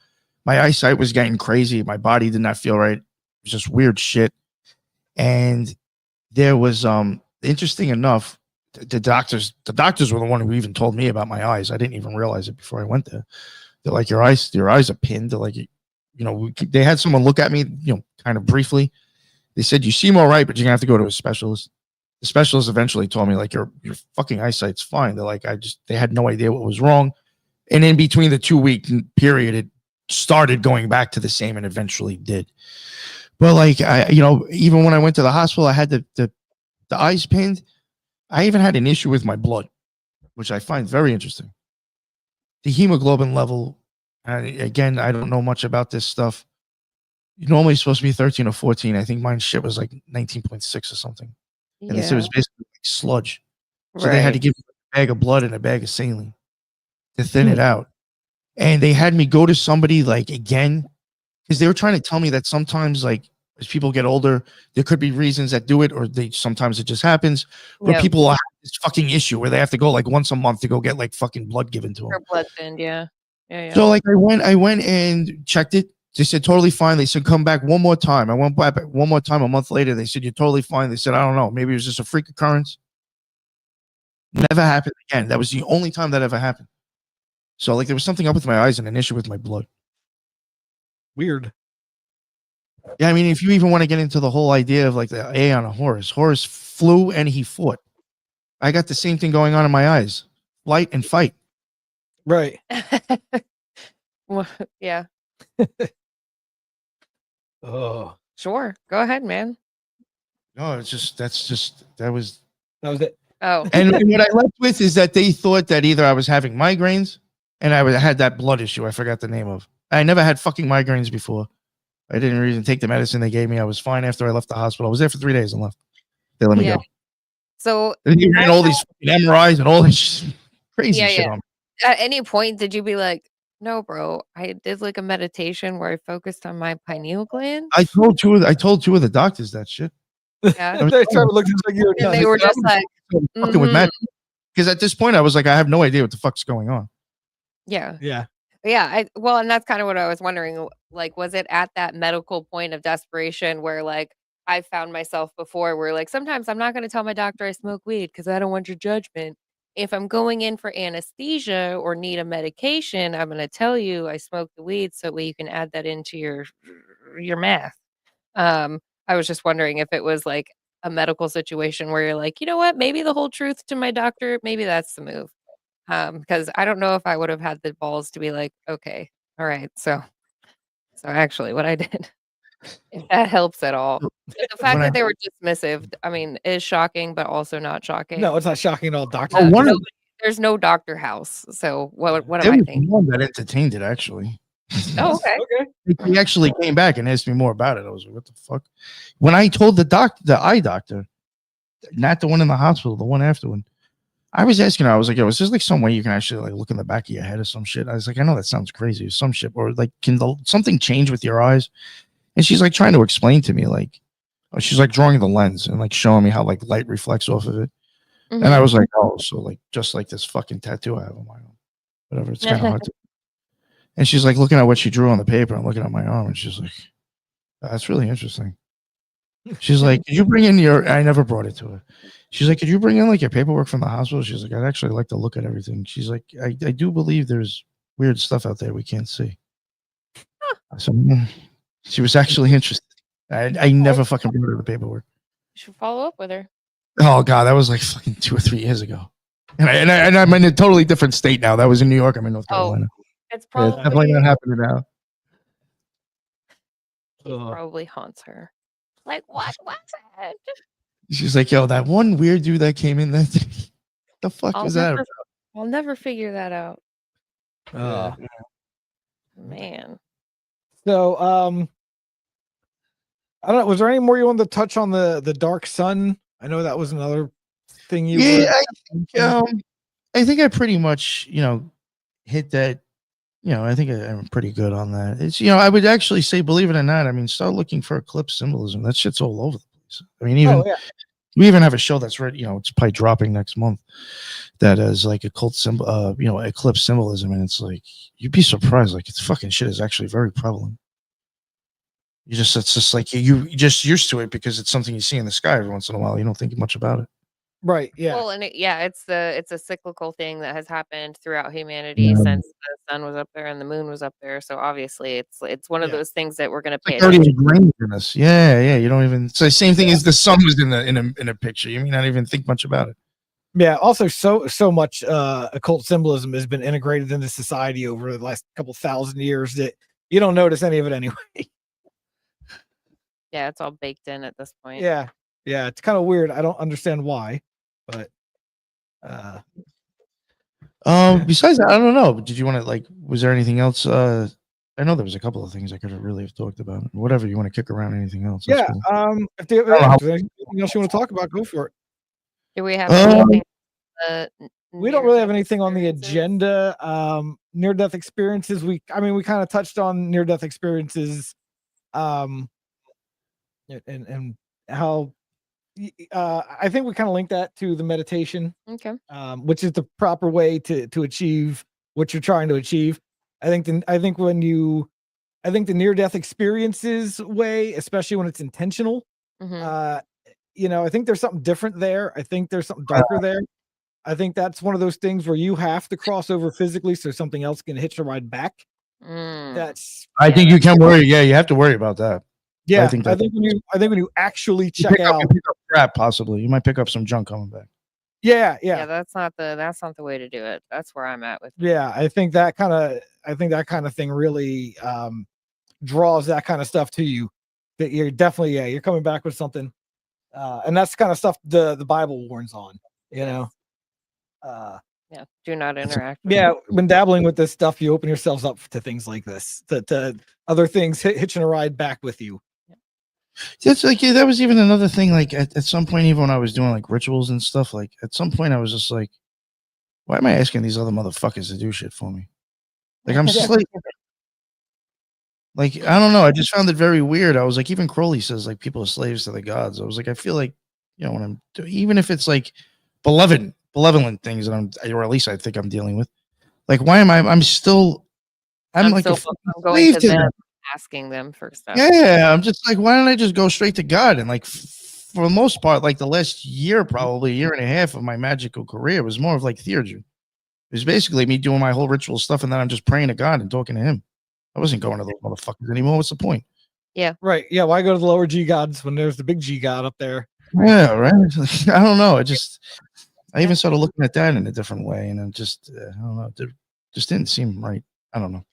My eyesight was getting crazy. My body did not feel right. It was just weird shit. And there was, interesting enough, the doctors were the one who even told me about my eyes. I didn't even realize it before I went there. They're like, your eyes are pinned. They're like, they had someone look at me, kind of briefly. They said, you seem all right, but you're gonna have to go to a specialist. The specialist eventually told me, like, your fucking eyesight's fine. They're like, they had no idea what was wrong. And in between the 2-week period, it started going back to the same, and eventually did. But like, even when I went to the hospital, I had the eyes pinned. I even had an issue with my blood, which I find very interesting. The hemoglobin level, again, I don't know much about this stuff. You're normally supposed to be 13 or 14. I think mine shit was like 19.6 or something. And they said it was basically like sludge. So they had to give me a bag of blood and a bag of saline to thin it out. And they had me go to somebody, like, again, because they were trying to tell me that sometimes, like, as people get older, there could be reasons that do it, or sometimes it just happens. Or people have this fucking issue where they have to go like once a month to go get like fucking blood given to them. Or blood thinned, yeah. So like I went and checked it. They said totally fine. They said come back one more time. I went back one more time a month later. They said you're totally fine. They said I don't know, maybe it was just a freak occurrence. Never happened again. That was the only time that ever happened. So like there was something up with my eyes and an issue with my blood. Weird. Yeah, I mean, if you even want to get into the whole idea of like the A on a horse, Horus flew and he fought. I got the same thing going on in my eyes. Flight and fight. Right. Well, yeah. Oh. Sure. Go ahead, man. No, that was it. Oh. And what I left with is that they thought that either I was having migraines and I had that blood issue. I forgot the name of. I never had fucking migraines before. I didn't even take the medicine they gave me. I was fine after I left the hospital. I was there for 3 days and left. They let me go. So you ran all these MRIs and all this crazy shit on me. At any point, did you be like, no, bro, I did like a meditation where I focused on my pineal gland? I told two of the doctors that shit. Yeah. They started looking like you were and they were just like, fucking with magic. Because at this point, I was like, I have no idea what the fuck's going on. Yeah. Yeah. Yeah. Well, and that's kind of what I was wondering. Like, was it at that medical point of desperation where, like, I found myself before where, like, sometimes I'm not going to tell my doctor I smoke weed because I don't want your judgment. If I'm going in for anesthesia or need a medication, I'm going to tell you I smoke the weed so you can add that into your math. I was just wondering if it was like a medical situation where you're like, you know what, maybe the whole truth to my doctor, maybe that's the move. Because I don't know if I would have had the balls to be like, okay, all right, so actually what I did, if that helps at all. But the fact that they were dismissive, I mean, is shocking, but also not shocking. No, it's not shocking at all, doctor. There's no doctor house. So what am I thinking? One that entertained it, actually. Oh, okay. Okay. He actually came back and asked me more about it. I was like, what the fuck? When I told the eye doctor, not the one in the hospital, the one after one, I was asking her, I was like, yo, is there like some way you can actually like look in the back of your head or some shit? I was like, I know that sounds crazy, some shit, or like, can something change with your eyes? And she's like trying to explain to me, like, she's like drawing the lens and like showing me how like light reflects off of it. Mhm. And I was like, oh, so like just like this fucking tattoo I have on my arm, whatever. It's kind of hard to. And she's like looking at what she drew on the paper and looking at my arm, and she's like, that's really interesting. She's like, could you bring in your? I never brought it to her. She's like, could you bring in like your paperwork from the hospital? She's like, I'd actually like to look at everything. She's like, I do believe there's weird stuff out there we can't see. So she was actually interested. I never fucking brought her the paperwork. You should follow up with her. Oh god, that was like fucking 2 or 3 years ago. And I'm in a totally different state now. That was in New York. I'm in North Carolina. It's Yeah, it's definitely probably not happening now. probably haunts her. Like, what was it? She's like, yo, that one weird dude that came in, that the fuck was that? I'll never figure that out. Uh, Man. so I don't know. Was there any more you wanted to touch on the Dark Sun? I know that was another thing you. Yeah, I think I pretty much hit that. I think I'm pretty good on that. It's I would actually say, believe it or not, I mean, start looking for eclipse symbolism. That shit's all over the place. I mean, even we even have a show that's ready. It's probably dropping next month. That is like occult symbol, eclipse symbolism, and it's like you'd be surprised. Like it's fucking shit is actually very prevalent. It's just like you just used to it because it's something you see in the sky every once in a while. You don't think much about it. Right. Yeah. Well, and it's a cyclical thing that has happened throughout humanity since the sun was up there and the moon was up there. So obviously, it's one of those things that we're going to pay attention to. Ingrained in us. Yeah. You don't even. It's the same thing as the sun was in a picture. You may not even think much about it. Yeah. Also, so much occult symbolism has been integrated into society over the last couple thousand years that you don't notice any of it anyway. Yeah, it's all baked in at this point. Yeah. It's kind of weird. I don't understand why, but besides that, I don't know. Did you want to was there anything else? I know there was a couple of things I could have really have talked about. Whatever you want to kick around, anything else? Yeah. Cool. If there's anything else you want to talk about, go for it. Do we have anything? We don't really have anything on the agenda. Near-death experiences. We kind of touched on near-death experiences, and how I think we kind of linked that to the meditation, okay, which is the proper way to achieve what you're trying to achieve. I think the near-death experiences way, especially when it's intentional, I think there's something different there. I think there's something darker there. I think that's one of those things where you have to cross over physically so something else can hitch a ride back. I think you can worry. Yeah, you have to worry about that. Yeah, I think when you actually check out, pick up crap, possibly you might pick up some junk coming back. Yeah. That's not the way to do it. That's where I'm at with. Yeah, I think that kind of thing really draws that kind of stuff to you. That you're definitely you're coming back with something, and that's the kind of stuff the Bible warns on. Do not interact. When dabbling with this stuff, you open yourselves up to things like this, to other things hitching a ride back with you. That's that was even another thing. Like at some point, even when I was doing like rituals and stuff, like at some point I was just like, why am I asking these other motherfuckers to do shit for me? Like I'm just like I don't know. I just found it very weird. I was like, even Crowley says like people are slaves to the gods. I was like, I feel like when I'm even if it's like benevolent things that or at least I think I'm dealing with. Like, why am I'm still like I'm going to them, asking them for stuff. Yeah, I'm just like, why don't I just go straight to God? And like, for the most part, like the last year, probably a year and a half of my magical career was more of like theurgy. It was basically me doing my whole ritual stuff, and then I'm just praying to God and talking to Him. I wasn't going to those motherfuckers anymore. What's the point? Yeah. Right. Yeah. Why go to the lower G gods when there's the big G God up there? Yeah. Right. I don't know. I even started looking at that in a different way, and it just, I don't know, it just didn't seem right. I don't know.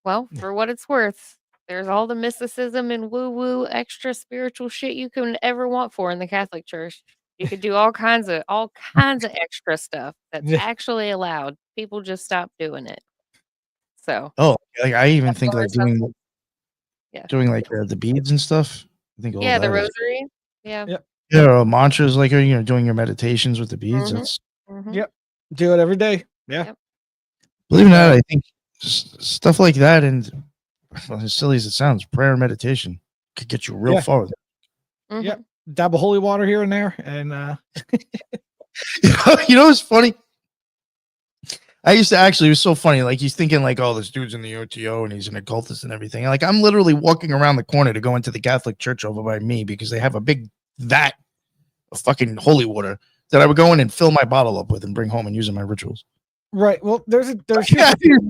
Well, for what it's worth, there's all the mysticism and woo-woo extra spiritual shit you can ever want for in the Catholic Church. You could do all kinds of extra stuff that's actually allowed. People just stop doing it. So Oh, like I even that's think like always something. Yeah. doing like the beads and stuff. I think all Yeah, the that is rosary. Yeah. Yep. yeah, or mantras like doing your meditations with the beads. Mhm. That's Mhm. Yep. Do it every day. Yeah. Yep. believe it or not, Uh, I think stuff like that and well, as silly as it sounds, prayer and meditation could get you real Yeah. far. With Yep. Mhm. Dab of holy water here and there, and it. You know what's funny? I used to actually, it was so funny. Like he's thinking like, oh, this dude's in the OTO and he's an occultist and everything. Like I'm literally walking around the corner to go into the Catholic church over by me because they have a big vat of fucking holy water that I would go in and fill my bottle up with and bring home and use in my rituals. right. Well, here's the thing.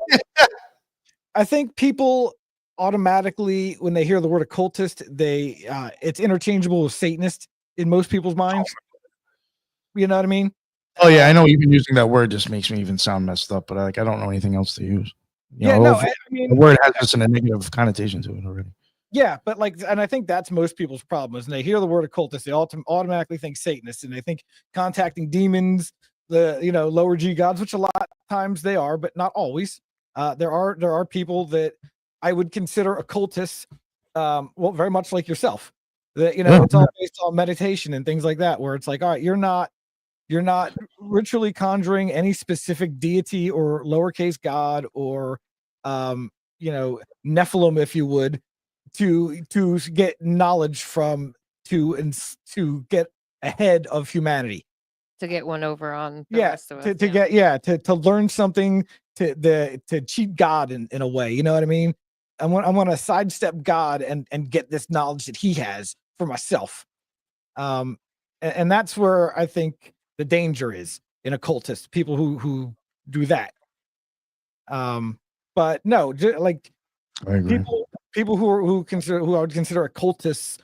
I think people automatically, when they hear the word occultist, they it's interchangeable with Satanist in most people's minds. You know what I mean? Oh yeah, I know. Even using that word just makes me even sound messed up. But like, I don't know anything else to use. Yeah, no, I mean, the word has just a negative connotation to it already. yeah, but like, and I think that's most people's problem is when they hear the word occultist, they automatically think Satanist, and they think contacting demons, the lower G gods, which a lot of times they are, but not always. There are people that I would consider occultists, well, very much like yourself. That it's all based on meditation and things like that, where it's like, all right, you're not ritually conjuring any specific deity or lowercase god or Nephilim, if you would, to get knowledge from to get ahead of humanity. To get one over on the Yeah, rest of us. to get to learn something to cheat God in a way. You know what I mean? I want to sidestep God and get this knowledge that He has for myself. And that's where I think the danger is in occultists, people who do that. But no, like I agree. people who I would consider occultists,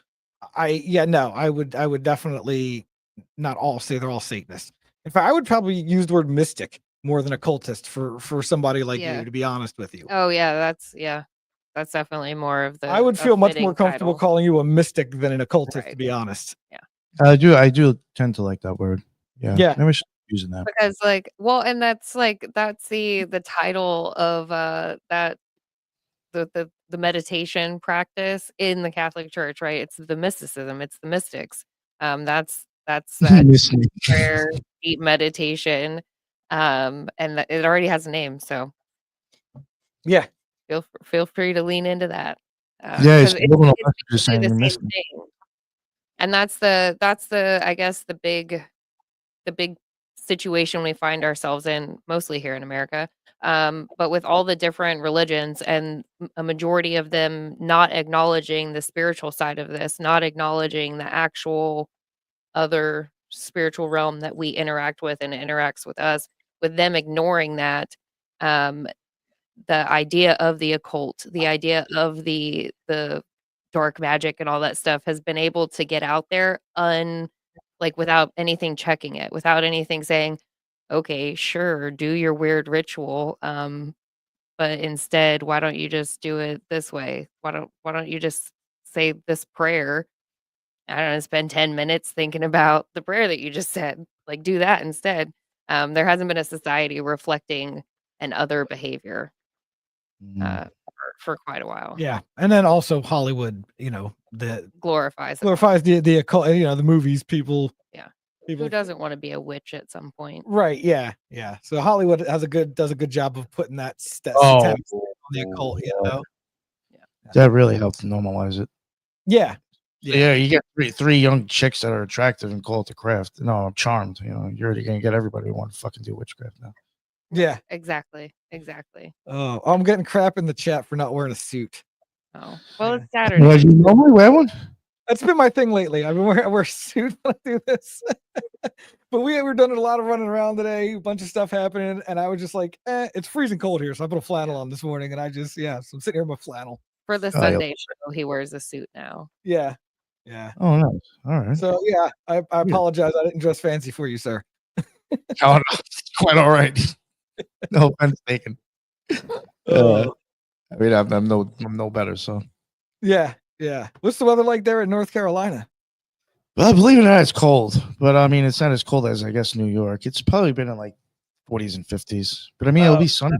I would definitely not all say they're all Satanists. In fact, I would probably use the word mystic more than occultist for somebody like you, to be honest with you. Oh yeah, that's definitely more of the. I would feel much more fitting comfortable title. calling you a mystic than an occultist, to Right. be honest. Yeah. I do tend to like that word. Yeah. Yeah. Maybe I should be using that. Because and that's the title of that the meditation practice in the Catholic Church, right? It's the mysticism, it's the mystics. That's that Mystic. prayer, deep meditation, and it already has a name, so Yeah. feel free to lean into that. Yeah, 'Cause it's it's just basically saying the you're same missing. thing. And that's the I guess the big situation we find ourselves in, mostly here in America. But with all the different religions and a majority of them not acknowledging the spiritual side of this, not acknowledging the actual other spiritual realm that we interact with and interacts with us, with them ignoring that, um, the idea of the occult, the idea of the dark magic and all that stuff has been able to get out there without anything checking it, without anything saying, "Okay, sure, do your weird ritual, but instead, why don't you just do it this way? Why don't you just say this prayer? I don't know, spend 10 minutes thinking about the prayer that you just said. Like, do that instead." There hasn't been a society reflecting an other behavior for quite a while. Yeah. And then also Hollywood, Glorifies it. glorifies the occult, the movies, people. Yeah. People Who doesn't want to be a witch at some point? Right. Yeah. Yeah. So Hollywood does a good job of putting that Oh, satanic on the occult, Yeah. that really helped normalize it. Yeah. Yeah, you get three young chicks that are attractive and call it the craft. No, I'm charmed. You're already gonna get everybody who want to fucking do witchcraft now. Yeah. Exactly. Oh, I'm getting crap in the chat for not wearing a suit. Oh, well, it's Saturday. Well, you normally wear one? That's been my thing lately. I wear a suit when I do this. But we were doing a lot of running around today, a bunch of stuff happening, and I was just like, it's freezing cold here. So I put a flannel on this morning, and so I'm sitting here in my flannel. For the Sunday show, he wears a suit now. Yeah. Yeah. Oh, nice. All right. So yeah, I apologize. I didn't dress fancy for you, sir. Oh, no, quite all right. No offense taken. I mean, I'm no better. So yeah. What's the weather like there in North Carolina? well, believe it or not, it's cold. But I mean, it's not as cold as I guess New York. It's probably been in like 40s and 50s. But I mean, it'll be sunny.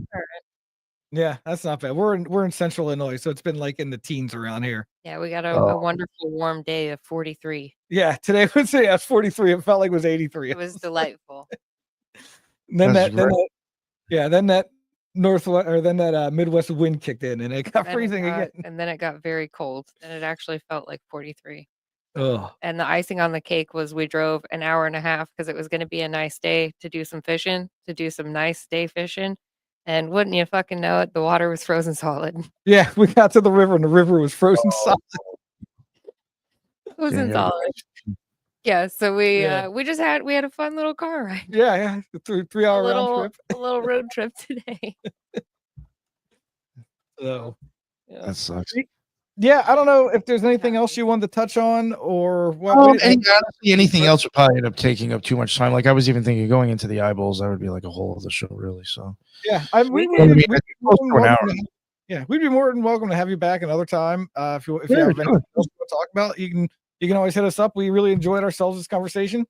Yeah, that's not bad. We're in Central Illinois, so it's been like in the teens around here. Yeah, we got Oh. a wonderful warm day of 43. Yeah, today was 43. It felt like it was 83. It was delightful. Then That's then that northwest or then that Midwest wind kicked in and it got Then freezing again. And then it got very cold. And it actually felt like 43. Oh, And the icing on the cake was we drove an hour and a half because it was going to be a nice day to do some fishing, to do some nice day fishing. And wouldn't you fucking know it, the water was frozen solid. yeah, we got to the river and the river was frozen solid. Frozen solid. Yeah, so we had a fun little car ride. Yeah, 3-hour round trip. A little road trip today. So Yeah. That sucks. yeah, I don't know if there's anything else you wanted to touch on or what. Honestly, anything else would probably end up taking up too much time. Like I was even thinking going into the eyeballs, that would be like a whole other show, really. So yeah, we'd be more than welcome to have you back another time. If you have anything else to talk about, you can always hit us up. We really enjoyed ourselves this conversation.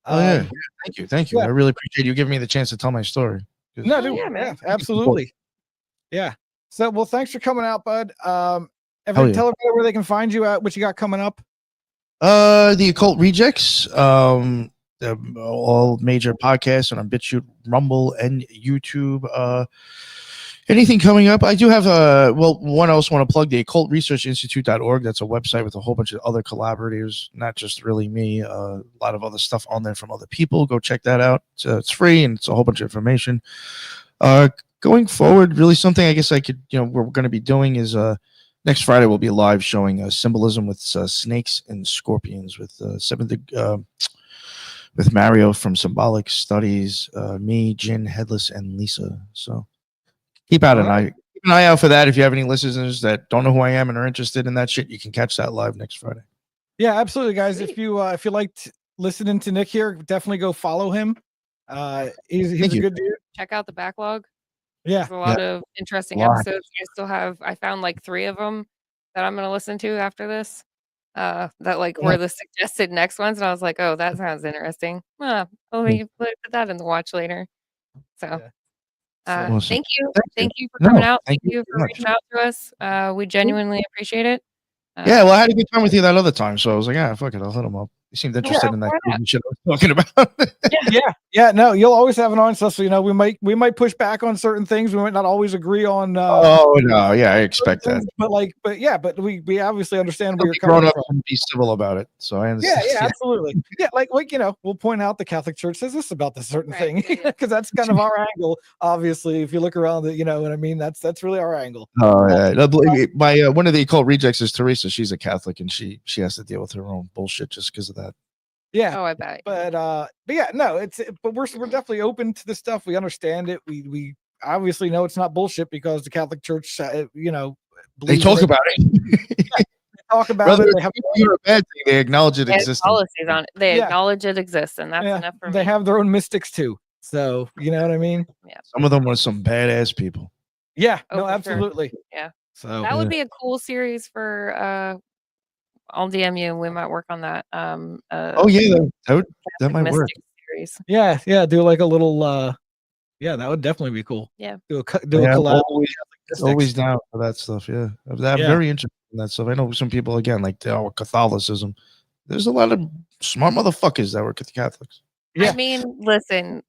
Thank you. Yeah. I really appreciate you giving me the chance to tell my story. No, dude, yeah, man. yeah, absolutely. Yeah. So, well, thanks for coming out, bud. Yeah. Tell everybody where they can find you at, what you got coming up. The Occult Rejects, all major podcasts on BitChute, Rumble, and YouTube. Anything coming up? I do have one I also want to plug, the occultresearchinstitute.org. That's a website with a whole bunch of other collaborators, not just really me. A lot of other stuff on there from other people. Go check that out. It's free and it's a whole bunch of information. Going forward, really something I guess I could, what we're going to be doing is next Friday we'll be live showing symbolism with snakes and scorpions with with Mario from Symbolic Studies, me, Jin, Headless, and Lisa. So keep an eye out for that. If you have any listeners that don't know who I am and are interested in that shit, you can catch that live next Friday. Yeah, absolutely, guys. If you liked listening to Nick here, definitely go follow him. He's a good dude. Check out the backlog. Yeah, There's a lot of interesting episodes. I found like 3 of them that I'm going to listen to after this. That were the suggested next ones, and I was like, oh, that sounds interesting. Let me put that in the watch later. So. Awesome. Thank you for coming out. Thank you for reaching out to us. We genuinely appreciate it. Well, I had a good time with you that other time, so I was like, fuck it, I'll hit him up. You seemed interested in that shit I was talking about. Yeah. No, you'll always have an on stuff. So we might push back on certain things. We might not always agree on. Oh no, yeah, I expect that. But we obviously understand where you're coming coming from and be civil about it. So I understand. Yeah, absolutely. Yeah, we'll point out the Catholic Church says this about this certain thing because that's kind of our angle. Obviously, if you look around, you know what I mean. That's really our angle. Oh yeah, no, believe me, my one of the Occult Rejects is Teresa. She's a Catholic and she has to deal with her own bullshit just because of that. Yeah. Oh, I bet. But yeah, no, but we're definitely open to this stuff. We understand it. We obviously know it's not bullshit because the Catholic Church, they talk about it. They talk about it. They have a bad thing. They acknowledge it exists. Policies on it. They acknowledge it exists, and that's enough for me. They have their own mystics too. So you know what I mean? Yeah. Some of them were some badass people. Yeah. No, absolutely. Sure. Yeah. So that would be a cool series for I'll DM you and we might work on that. That might work. Series. Yeah. Do like a little that would definitely be cool. Yeah. Do a collab. Always down for that stuff. Yeah. I'm very interested in that stuff. I know some people again, like Catholicism. There's a lot of smart motherfuckers that were Catholics. Yeah. I mean, listen,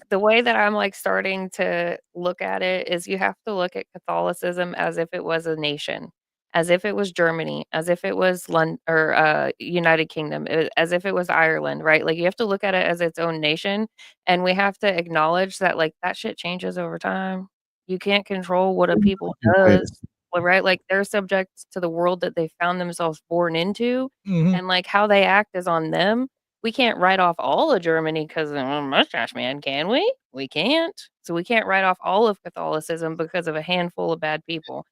the way that I'm like starting to look at it is you have to look at Catholicism as if it was a nation, as if it was Germany, as if it was London or United Kingdom, as if it was Ireland, right? Like you have to look at it as its own nation, and we have to acknowledge that like that shit changes over time. You can't control what a people does, right? Like they're subject to the world that they found themselves born into, and like how they act is on them. We can't write off all of Germany because mustache man, can we? We can't. So we can't write off all of Catholicism because of a handful of bad people.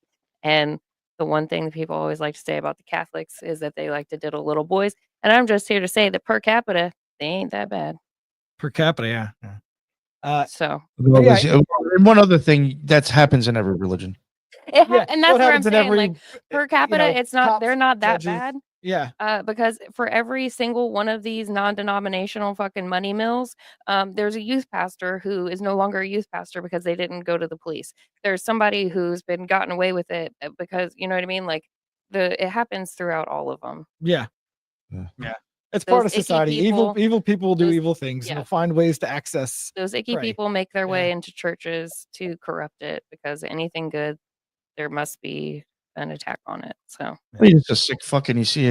And the one thing that people always like to say about the Catholics is that they like to diddle little boys. And I'm just here to say that per capita, they ain't that bad. Per capita, yeah. So and one other thing that happens in every religion. And that's what I'm saying. Like per capita, it's not. They're not that bad. Yeah. Because for every single one of these non-denominational fucking money mills, there's a youth pastor who is no longer a youth pastor because they didn't go to the police. There's somebody who's been gotten away with it because you know what I mean. Like it happens throughout all of them. Yeah. Yeah. Yeah. It's Those part of icky society. Evil people will do those- evil things and yeah. will find ways to access Those icky prey. people make their Yeah. way into churches to corrupt it because anything good, there must be an attack on it. So Well, you're just a sick fucking. You see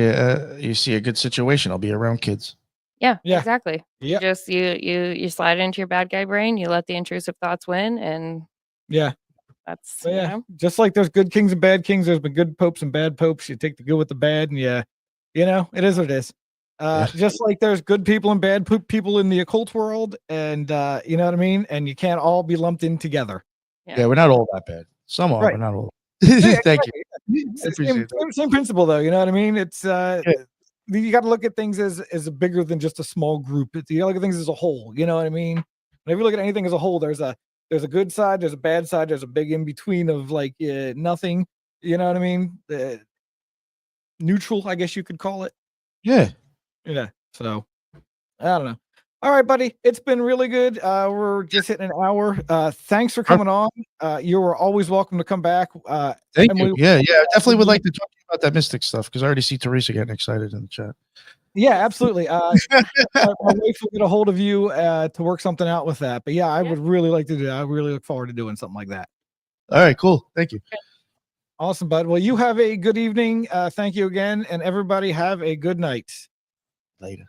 a good situation. I'll be around kids. yeah, Yeah. exactly. You Yep. just you slide into your bad guy brain, you let the intrusive thoughts win, and Yeah. that's But you yeah, know. just like there's good kings and bad kings, there's been good popes and bad popes. You take the good with the bad, and you know, it is what it is. Yeah. Just like there's good people and bad people in the occult world, and you know what I mean. And you can't all be lumped in together. Yeah, we're not all that bad. Some are, Right. but not all. Yeah, Thank you. It's I the appreciate that. same principle, though. You know what I mean? It's you got to look at things as a bigger than just a small group. You got to look at things as a whole. You know what I mean? Whenever you look at anything as a whole, there's a good side, there's a bad side, there's a big in between of like nothing. You know what I mean? Neutral, I guess you could call it. Yeah. Yeah. So I don't know. All right, buddy. It's been really good. We're just hitting an hour. Thanks for coming on. You are always welcome to come back. Thank Emily, you. Yeah, I definitely would like to talk to you about that mystic stuff because I already see Teresa getting excited in the chat. Yeah, absolutely. My wife will get a hold of you to work something out with that. But yeah, I would really like to do that. I really look forward to doing something like that. All right, cool. Thank you. Awesome, bud. Well, you have a good evening. Thank you again. And everybody have a good night. Later.